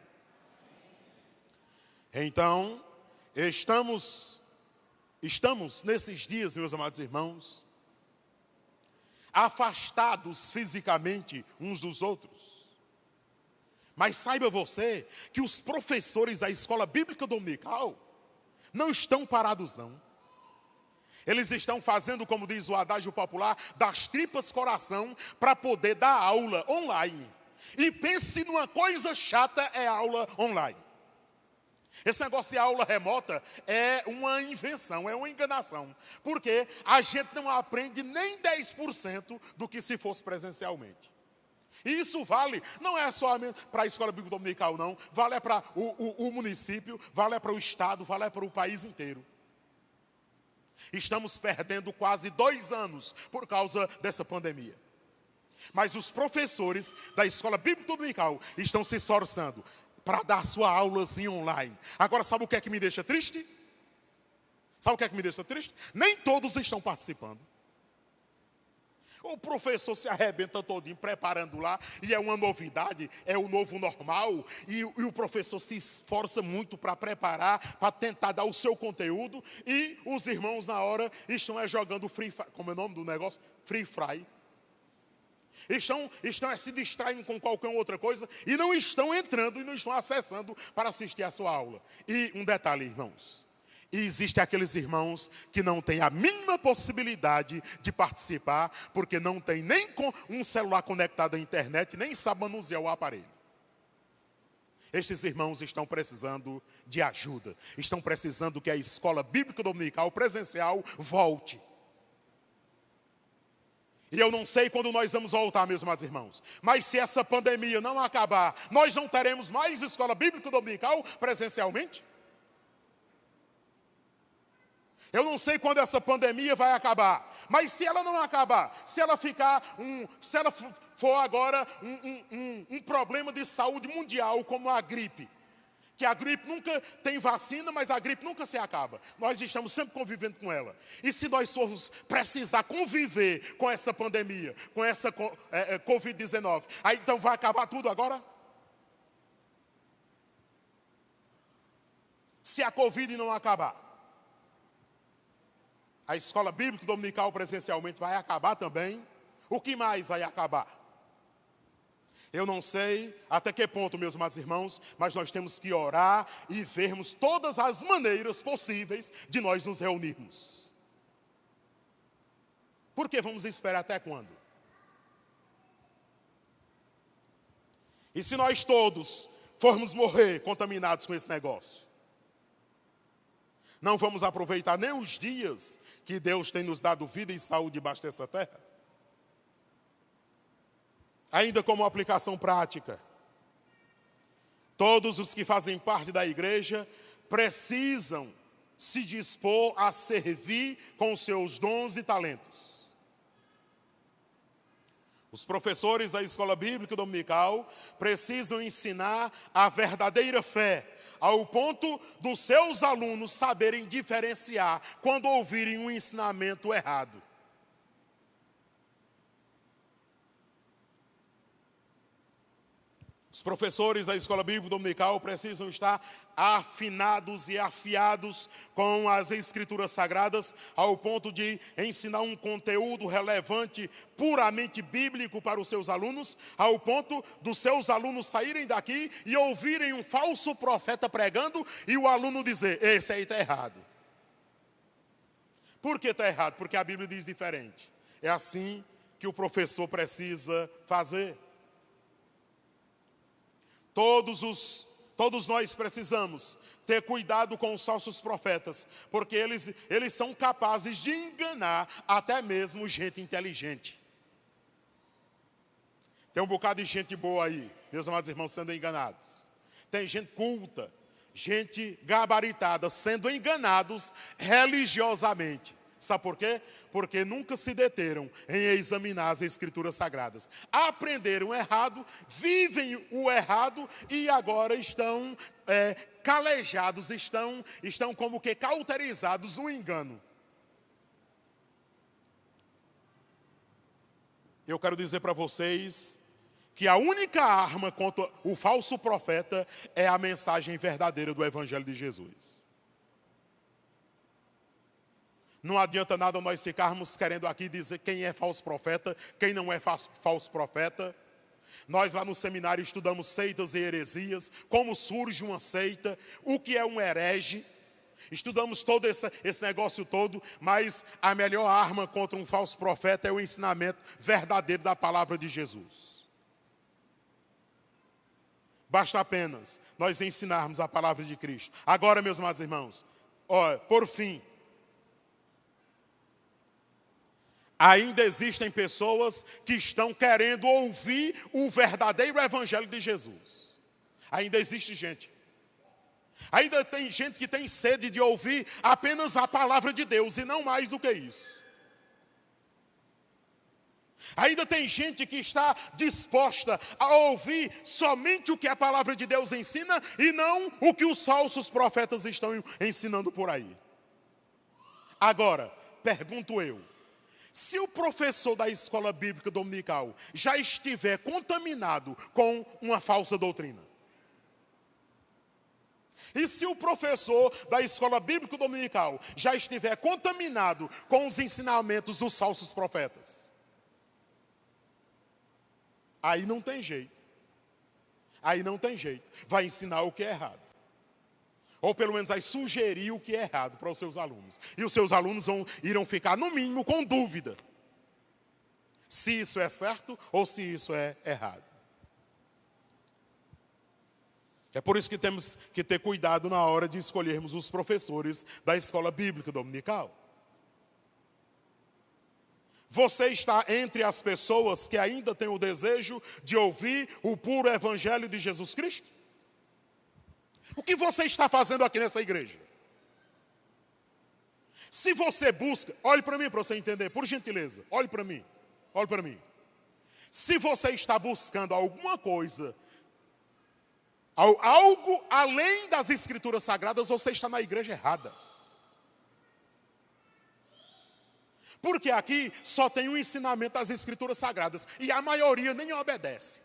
Então, estamos nesses dias, meus amados irmãos, afastados fisicamente uns dos outros. Mas saiba você que os professores da escola bíblica dominical não estão parados, não. Eles estão fazendo, como diz o adágio popular, das tripas coração para poder dar aula online. E pense numa coisa chata, é aula online. Esse negócio de aula remota é uma invenção, é uma enganação. Porque a gente não aprende nem 10% do que se fosse presencialmente. E isso vale, não é só para a escola bíblica dominical, não. Vale para o município, vale para o estado, vale para o país inteiro. Estamos perdendo quase 2 anos por causa dessa pandemia. Mas os professores da escola bíblica dominical estão se esforçando para dar sua aulazinha online. Agora, sabe o que é que me deixa triste? Sabe o que é que me deixa triste? Nem todos estão participando. O professor se arrebenta todinho preparando lá, e é uma novidade, é o novo normal, e o professor se esforça muito para preparar, para tentar dar o seu conteúdo, e os irmãos na hora estão jogando free fire, como é o nome do negócio? Free fry. Estão se distraindo com qualquer outra coisa, e não estão entrando, e não estão acessando para assistir a sua aula. E um detalhe, irmãos. E existem aqueles irmãos que não têm a mínima possibilidade de participar, porque não tem nem com um celular conectado à internet, nem sabe manusear o aparelho. Estes irmãos estão precisando de ajuda. Estão precisando que a escola bíblica dominical presencial volte. E eu não sei quando nós vamos voltar, meus amados irmãos. Mas se essa pandemia não acabar, nós não teremos mais escola bíblica dominical presencialmente? Eu não sei quando essa pandemia vai acabar, mas se ela não acabar, se ela for agora um problema de saúde mundial como a gripe, que a gripe nunca tem vacina, mas a gripe nunca se acaba. Nós estamos sempre convivendo com ela. E se nós formos precisar conviver com essa pandemia, com essa Covid-19, aí então vai acabar tudo agora? Se a Covid não acabar, a escola bíblica dominical presencialmente vai acabar também. O que mais vai acabar? Eu não sei até que ponto, meus amados irmãos, mas nós temos que orar e vermos todas as maneiras possíveis de nós nos reunirmos. Porque vamos esperar até quando? E se nós todos formos morrer contaminados com esse negócio? Não vamos aproveitar nem os dias que Deus tem nos dado vida e saúde debaixo dessa terra? Ainda como aplicação prática, todos os que fazem parte da igreja precisam se dispor a servir com os seus dons e talentos. Os professores da escola bíblica dominical precisam ensinar a verdadeira fé, ao ponto dos seus alunos saberem diferenciar quando ouvirem um ensinamento errado. Os professores da escola bíblica dominical precisam estar afinados e afiados com as escrituras sagradas, ao ponto de ensinar um conteúdo relevante, puramente bíblico para os seus alunos, ao ponto dos seus alunos saírem daqui e ouvirem um falso profeta pregando e o aluno dizer: esse aí está errado. Por que está errado? Porque a Bíblia diz diferente. É assim que o professor precisa fazer. Todos nós precisamos ter cuidado com os falsos profetas, porque eles são capazes de enganar até mesmo gente inteligente. Tem um bocado de gente boa aí, meus amados irmãos, sendo enganados. Tem gente culta, gente gabaritada, sendo enganados religiosamente. Sabe por quê? Porque nunca se deteram em examinar as escrituras sagradas. Aprenderam errado, vivem o errado e agora estão calejados, estão como que cauterizados no engano. Eu quero dizer para vocês que a única arma contra o falso profeta é a mensagem verdadeira do Evangelho de Jesus. Não adianta nada nós ficarmos querendo aqui dizer quem é falso profeta, quem não é falso profeta. Nós lá no seminário estudamos seitas e heresias, como surge uma seita, o que é um herege. Estudamos todo esse negócio todo, mas a melhor arma contra um falso profeta é o ensinamento verdadeiro da palavra de Jesus. Basta apenas nós ensinarmos a palavra de Cristo. Agora, meus amados irmãos, por fim, ainda existem pessoas que estão querendo ouvir o verdadeiro Evangelho de Jesus. Ainda existe gente. Ainda tem gente que tem sede de ouvir apenas a palavra de Deus e não mais do que isso. Ainda tem gente que está disposta a ouvir somente o que a palavra de Deus ensina e não o que os falsos profetas estão ensinando por aí. Agora, pergunto eu, se o professor da escola bíblica dominical já estiver contaminado com uma falsa doutrina, e se o professor da escola bíblica dominical já estiver contaminado com os ensinamentos dos falsos profetas, aí não tem jeito. Aí não tem jeito. Vai ensinar o que é errado. Ou pelo menos vai sugerir o que é errado para os seus alunos. E os seus alunos irão ficar, no mínimo, com dúvida. Se isso é certo ou se isso é errado. É por isso que temos que ter cuidado na hora de escolhermos os professores da escola bíblica dominical. Você está entre as pessoas que ainda têm o desejo de ouvir o puro Evangelho de Jesus Cristo? O que você está fazendo aqui nessa igreja? Se você busca, olhe para mim para você entender, por gentileza, olhe para mim. Se você está buscando alguma coisa, algo além das escrituras sagradas, você está na igreja errada. Porque aqui só tem um ensinamento das escrituras sagradas e a maioria nem obedece.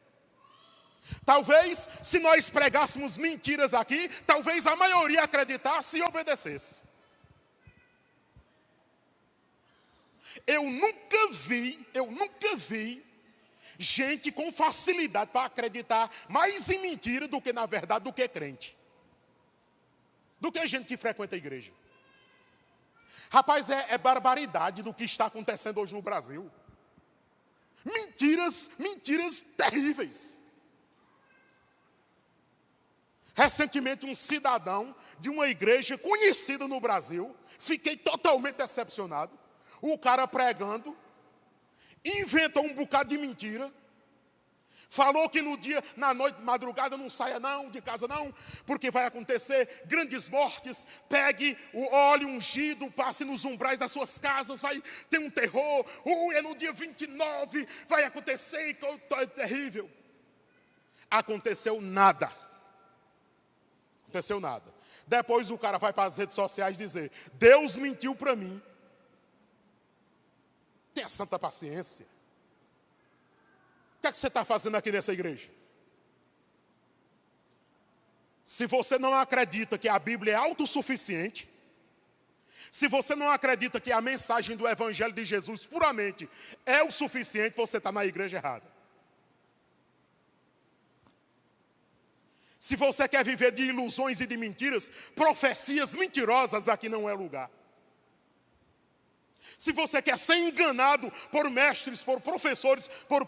Talvez, se nós pregássemos mentiras aqui, talvez a maioria acreditasse e obedecesse. Eu nunca vi gente com facilidade para acreditar mais em mentira do que na verdade, do que crente. Do que gente que frequenta a igreja. Rapaz, é barbaridade do que está acontecendo hoje no Brasil. Mentiras terríveis. Recentemente, um cidadão de uma igreja conhecida no Brasil, fiquei totalmente decepcionado. O cara pregando, inventou um bocado de mentira. Falou que no dia, na noite, madrugada, não saia não, de casa não, porque vai acontecer grandes mortes. Pegue o óleo ungido, passe nos umbrais das suas casas, vai ter um terror. É no dia 29, vai acontecer, é terrível. Aconteceu nada. Aconteceu nada. Depois o cara vai para as redes sociais dizer: Deus mentiu para mim. Tenha santa paciência. O que você está fazendo aqui nessa igreja? Se você não acredita que a Bíblia é autossuficiente, se você não acredita que a mensagem do Evangelho de Jesus puramente é o suficiente, você está na igreja errada. Se você quer viver de ilusões e de mentiras, profecias mentirosas, aqui não é lugar. Se você quer ser enganado por mestres, por professores, por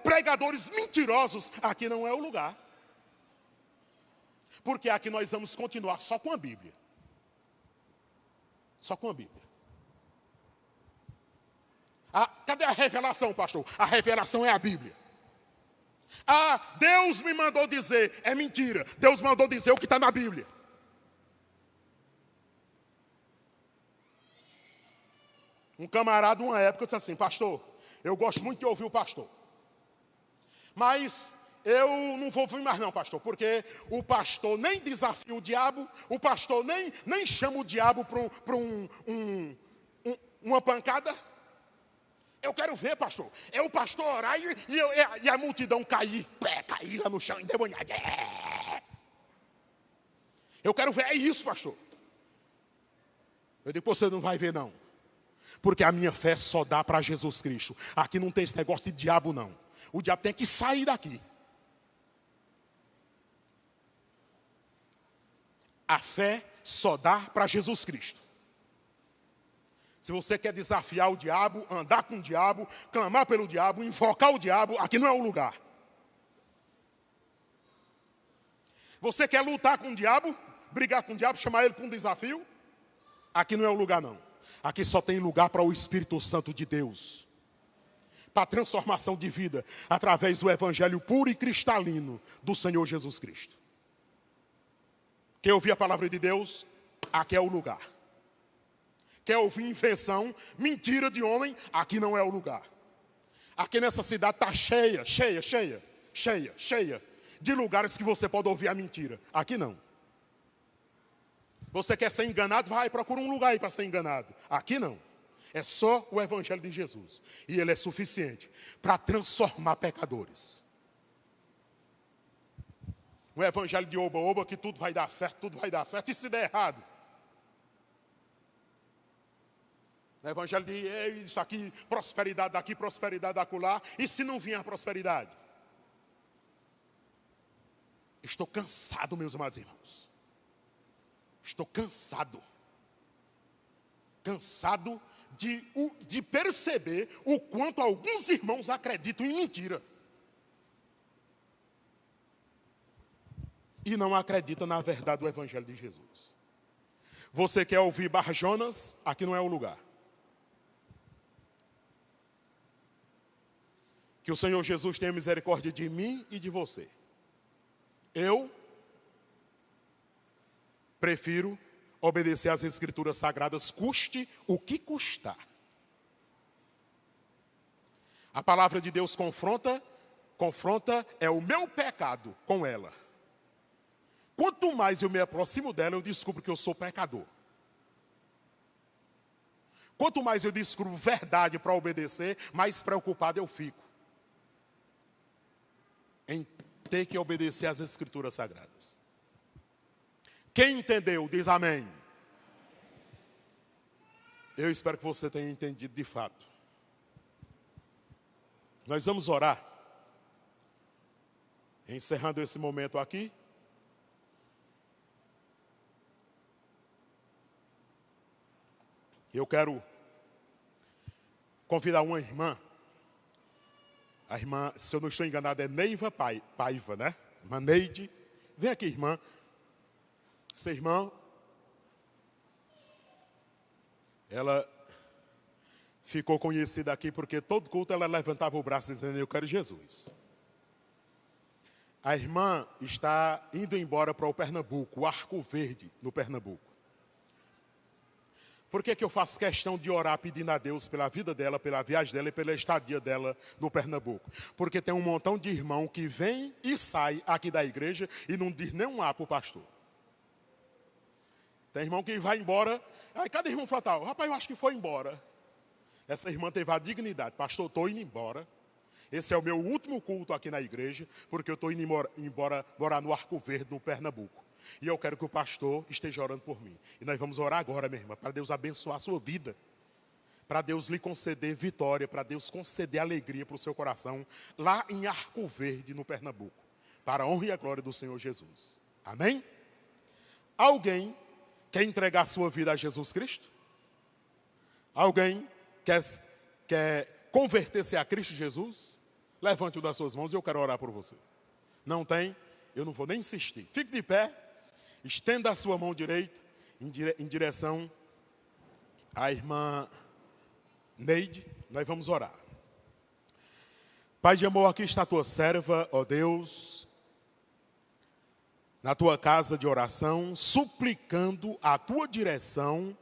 pregadores mentirosos, aqui não é o lugar. Porque aqui nós vamos continuar só com a Bíblia. Só com a Bíblia. Cadê a revelação, pastor? A revelação é a Bíblia. Deus me mandou dizer, é mentira. Deus mandou dizer o que está na Bíblia. Um camarada, uma época, disse assim: pastor, eu gosto muito de ouvir o pastor, mas eu não vou ouvir mais não, pastor, porque o pastor nem desafia o diabo, o pastor nem chama o diabo para uma pancada. Eu quero ver, pastor, é o pastor orar e a multidão cair lá no chão, endemoniada. Eu quero ver, é isso, pastor. Eu digo: você não vai ver não. Porque a minha fé só dá para Jesus Cristo. Aqui não tem esse negócio de diabo, não. O diabo tem que sair daqui. A fé só dá para Jesus Cristo. Se você quer desafiar o diabo, andar com o diabo, clamar pelo diabo, invocar o diabo, aqui não é o lugar. Você quer lutar com o diabo, brigar com o diabo, chamar ele para um desafio, aqui não é o lugar não. Aqui só tem lugar para o Espírito Santo de Deus. Para a transformação de vida, através do Evangelho puro e cristalino do Senhor Jesus Cristo. Quer ouvir a palavra de Deus? Aqui é o lugar. Quer ouvir invenção, mentira de homem? Aqui não é o lugar. Aqui nessa cidade está cheia de lugares que você pode ouvir a mentira. Aqui não. Você quer ser enganado? Vai, procura um lugar aí para ser enganado. Aqui não. É só o Evangelho de Jesus. E ele é suficiente para transformar pecadores. O Evangelho de oba-oba, que tudo vai dar certo, tudo vai dar certo. E se der errado? O Evangelho de isso aqui, prosperidade daqui, prosperidade dacolá. E se não vier a prosperidade? Estou cansado, meus amados irmãos. Estou cansado. Cansado de perceber o quanto alguns irmãos acreditam em mentira. E não acreditam na verdade do Evangelho de Jesus. Você quer ouvir Barjonas? Aqui não é o lugar. Que o Senhor Jesus tenha misericórdia de mim e de você. Eu prefiro obedecer às Escrituras Sagradas, custe o que custar. A palavra de Deus confronta é o meu pecado com ela. Quanto mais eu me aproximo dela, eu descubro que eu sou pecador. Quanto mais eu descubro verdade para obedecer, mais preocupado eu fico em ter que obedecer às Escrituras Sagradas. Quem entendeu, diz amém. Eu espero que você tenha entendido de fato. Nós vamos orar. Encerrando esse momento aqui, eu quero convidar uma irmã. A irmã, se eu não estou enganado, é Neiva Paiva, né? Irmã Neide. Vem aqui, irmã. Essa irmã, ela ficou conhecida aqui porque todo culto ela levantava o braço dizendo: eu quero Jesus. A irmã está indo embora para o Pernambuco, o Arco Verde, no Pernambuco. Por que eu faço questão de orar pedindo a Deus pela vida dela, pela viagem dela e pela estadia dela no Pernambuco? Porque tem um montão de irmão que vem e sai aqui da igreja e não diz nem um A para o pastor. Tem irmão que vai embora, aí cada irmão fala tal, rapaz, eu acho que foi embora. Essa irmã teve a dignidade: pastor, estou indo embora. Esse é o meu último culto aqui na igreja, porque eu estou indo embora morar no Arco Verde, no Pernambuco. E eu quero que o pastor esteja orando por mim. E nós vamos orar agora, minha irmã, para Deus abençoar a sua vida. Para Deus lhe conceder vitória, para Deus conceder alegria para o seu coração, lá em Arco Verde, no Pernambuco. Para a honra e a glória do Senhor Jesus. Amém? Alguém quer entregar a sua vida a Jesus Cristo? Alguém quer converter-se a Cristo Jesus? Levante-o das suas mãos e eu quero orar por você. Não tem? Eu não vou nem insistir. Fique de pé, estenda a sua mão direita em direção à irmã Neide. Nós vamos orar. Pai de amor, aqui está a tua serva, ó Deus, na tua casa de oração, suplicando a tua direção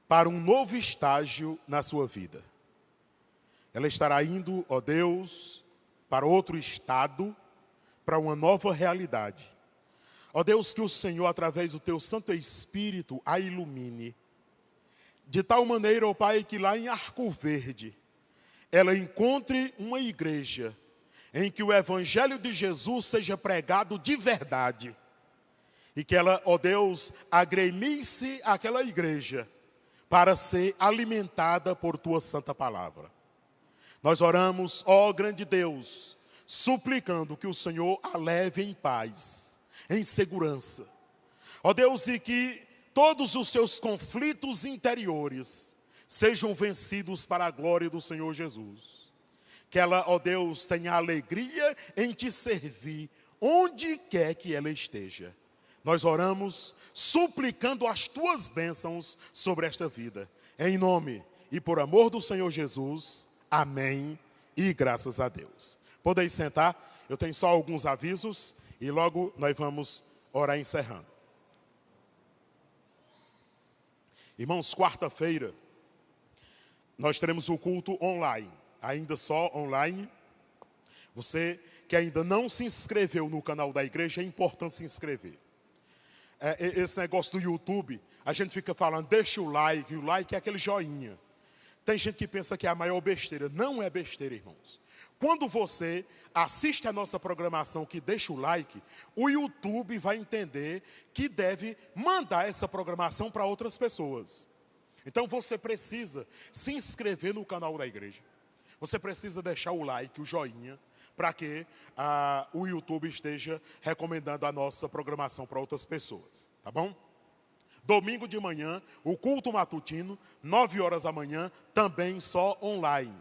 para um novo estágio na sua vida. Ela estará indo, ó Deus, para outro estado, para uma nova realidade. Ó Deus, que o Senhor, através do teu Santo Espírito, a ilumine. De tal maneira, ó Pai, que lá em Arco Verde, ela encontre uma igreja em que o Evangelho de Jesus seja pregado de verdade. E que ela, ó Deus, agremie-se àquela igreja para ser alimentada por tua santa palavra. Nós oramos, ó grande Deus, suplicando que o Senhor a leve em paz, em segurança. Ó Deus, e que todos os seus conflitos interiores sejam vencidos para a glória do Senhor Jesus. Que ela, ó Deus, tenha alegria em te servir, onde quer que ela esteja. Nós oramos, suplicando as tuas bênçãos sobre esta vida. Em nome e por amor do Senhor Jesus. Amém e graças a Deus. Podem sentar, eu tenho só alguns avisos e logo nós vamos orar encerrando. Irmãos, quarta-feira nós teremos o culto online, ainda só online. Você que ainda não se inscreveu no canal da igreja, é importante se inscrever. Esse negócio do YouTube, a gente fica falando, deixa o like, e o like é aquele joinha. Tem gente que pensa que é a maior besteira. Não é besteira, irmãos. Quando você assiste a nossa programação que deixa o like, o YouTube vai entender que deve mandar essa programação para outras pessoas. Então você precisa se inscrever no canal da igreja. Você precisa deixar o like, o joinha, para que o YouTube esteja recomendando a nossa programação para outras pessoas. Tá bom? Domingo de manhã, o culto matutino, 9 horas da manhã, também só online.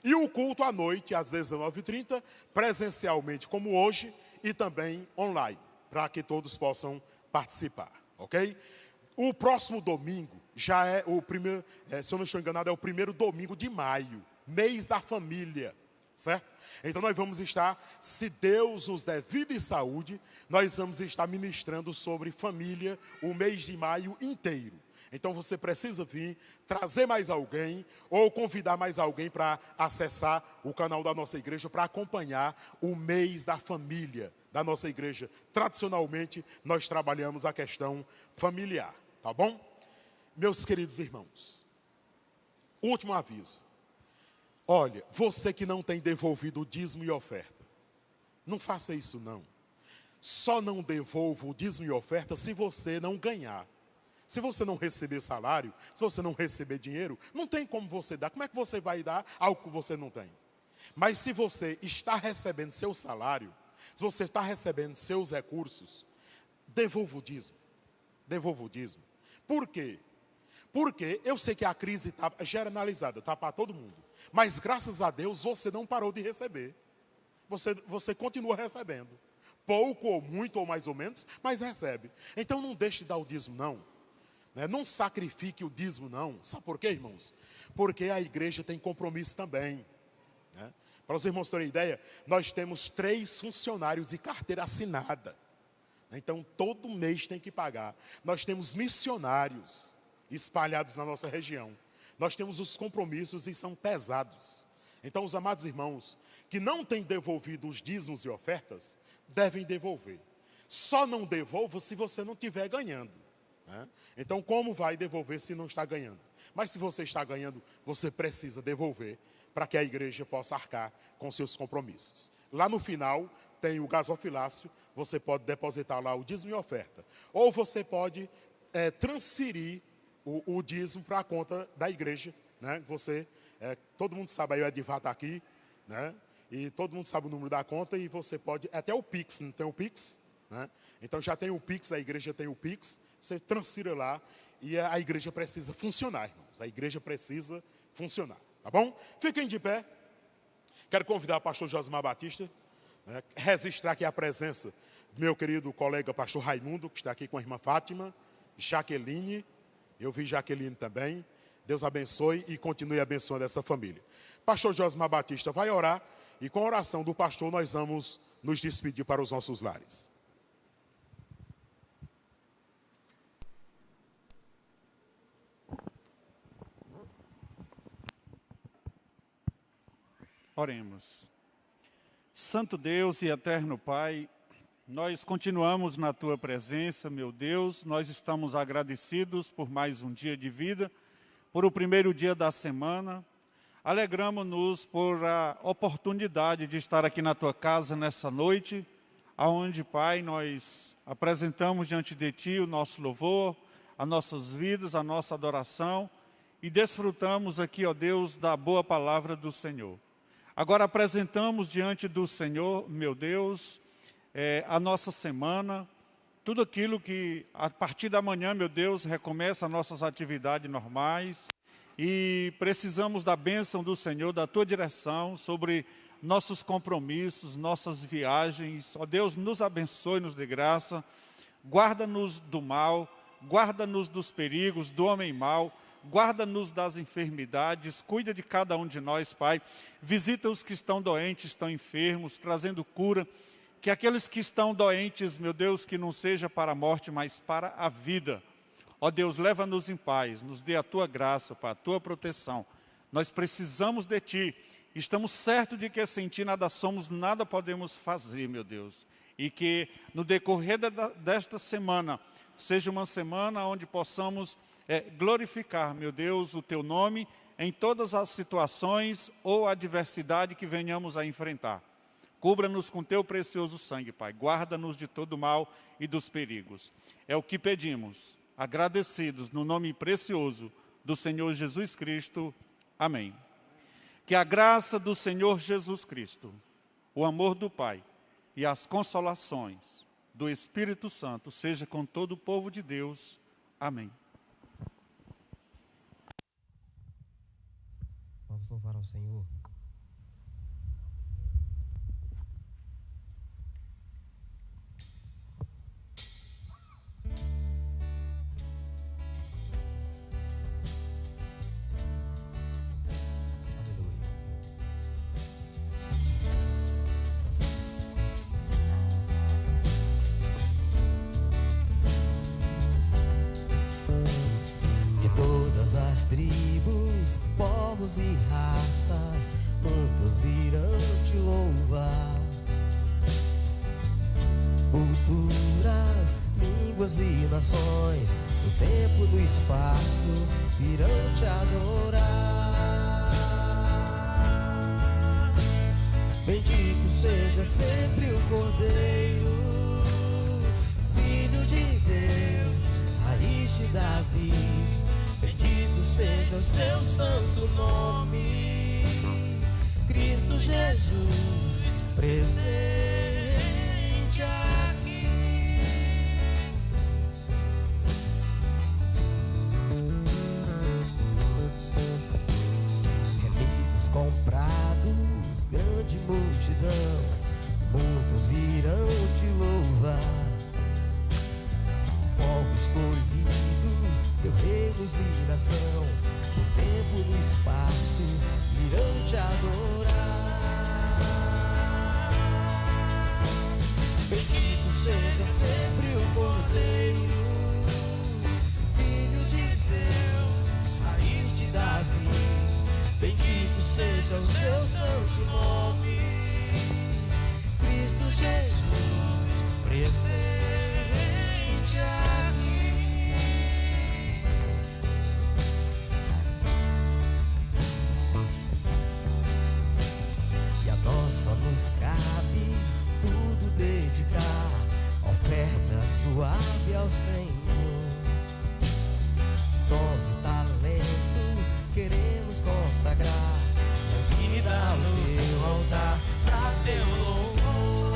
E o culto à noite, às 19h30, presencialmente como hoje, e também online, para que todos possam participar, ok? O próximo domingo já é o primeiro, se eu não estou enganado, é o primeiro domingo de maio, mês da família, certo? Então nós vamos estar, se Deus nos der vida e saúde, nós vamos estar ministrando sobre família o mês de maio inteiro. Então você precisa vir, trazer mais alguém, ou convidar mais alguém para acessar o canal da nossa igreja, para acompanhar o mês da família da nossa igreja. Tradicionalmente, nós trabalhamos a questão familiar, tá bom? Meus queridos irmãos, último aviso. Olha, você que não tem devolvido o dízimo e oferta, não faça isso não. Só não devolva o dízimo e oferta se você não ganhar. Se você não receber salário, se você não receber dinheiro, não tem como você dar. Como é que você vai dar algo que você não tem? Mas se você está recebendo seu salário, Se você está recebendo seus recursos, devolva o dízimo. Devolva o dízimo. Por quê? Porque eu sei que a crise está generalizada, está para todo mundo. Mas graças a Deus você não parou de receber. Você continua recebendo. Pouco ou muito ou mais ou menos, mas recebe. Então não deixe de dar o dízimo não. Não sacrifique o dízimo não. Sabe por quê, irmãos? Porque a igreja tem compromisso também. Para os irmãos terem ideia, nós temos 3 funcionários de carteira assinada. Então todo mês tem que pagar. Nós temos missionários espalhados na nossa região. Nós temos os compromissos e são pesados. Então os amados irmãos que não têm devolvido os dízimos e ofertas, devem devolver. Só não devolva se você não estiver ganhando. Então como vai devolver se não está ganhando? Mas se você está ganhando, você precisa devolver para que a igreja possa arcar com seus compromissos. Lá no final tem o gasofilácio, você pode depositar lá o dízimo e oferta. Ou você pode transferir o dízimo para a conta da igreja. Todo mundo sabe, aí o Edivar está aqui, e todo mundo sabe o número da conta, e você pode, até o Pix, não tem o Pix? Então já tem o Pix, a igreja tem o Pix, você transfira lá, e a igreja precisa funcionar, irmãos. A igreja precisa funcionar, tá bom? Fiquem de pé. Quero convidar o pastor Josimar Batista, registrar aqui a presença do meu querido colega pastor Raimundo, que está aqui com a irmã Fátima, Jaqueline, eu vi Jaqueline também. Deus abençoe e continue abençoando essa família. Pastor Josimar Batista vai orar, e com a oração do pastor nós vamos nos despedir para os nossos lares. Oremos. Santo Deus e eterno Pai, nós continuamos na Tua presença, meu Deus. Nós estamos agradecidos por mais um dia de vida, por o primeiro dia da semana. Alegramos-nos por a oportunidade de estar aqui na Tua casa nessa noite, aonde, Pai, nós apresentamos diante de Ti o nosso louvor, as nossas vidas, a nossa adoração, e desfrutamos aqui, ó Deus, da boa palavra do Senhor. Agora apresentamos diante do Senhor, meu Deus, a nossa semana, tudo aquilo que a partir da manhã, meu Deus, recomeça as nossas atividades normais, e precisamos da bênção do Senhor, da Tua direção sobre nossos compromissos, nossas viagens. Ó Deus, nos abençoe, nos dê graça, guarda-nos do mal, guarda-nos dos perigos, do homem mau, guarda-nos das enfermidades, cuida de cada um de nós, Pai. Visita os que estão doentes, estão enfermos, trazendo cura. Que aqueles que estão doentes, meu Deus, que não seja para a morte, mas para a vida. Ó Deus, leva-nos em paz, nos dê a Tua graça, Pai, a Tua proteção. Nós precisamos de Ti. Estamos certos de que sem Ti nada somos, nada podemos fazer, meu Deus. E que no decorrer desta semana, seja uma semana onde possamos glorificar, meu Deus, o Teu nome em todas as situações ou adversidade que venhamos a enfrentar. Cubra-nos com Teu precioso sangue, Pai. Guarda-nos de todo mal e dos perigos. É o que pedimos, agradecidos no nome precioso do Senhor Jesus Cristo. Amém. Que a graça do Senhor Jesus Cristo, o amor do Pai e as consolações do Espírito Santo seja com todo o povo de Deus. Amém. Vamos louvar ao Senhor. As tribos, povos e raças, muitos virão te louvar. Culturas, línguas e nações, no tempo e no espaço, virão te adorar. Bendito seja sempre o Cordeiro, Filho de Deus, raiz de Davi. Bendito seja o Seu santo nome, Cristo Jesus presente. comprados, grande multidão, muitos virão te louvar. Povos escolhidos, teu reinos e nação, no tempo e no espaço irão te adorar. Bendito seja sempre o Cordeiro, Filho de Deus, raiz de Davi. Bendito seja o seu santo nome, Cristo Jesus, presente aqui. E a nós só nos cabe tudo dedicar, oferta suave ao Senhor. Dons e talentos queremos consagrar, a vida ao teu altar, pra teu louvor.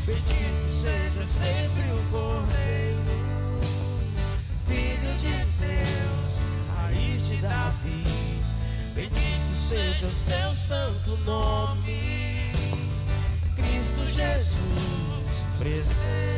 Bendito seja sempre o Cordeiro, Filho de Deus, raiz de Davi. Bendito seja o seu santo nome, Cristo Jesus, presente.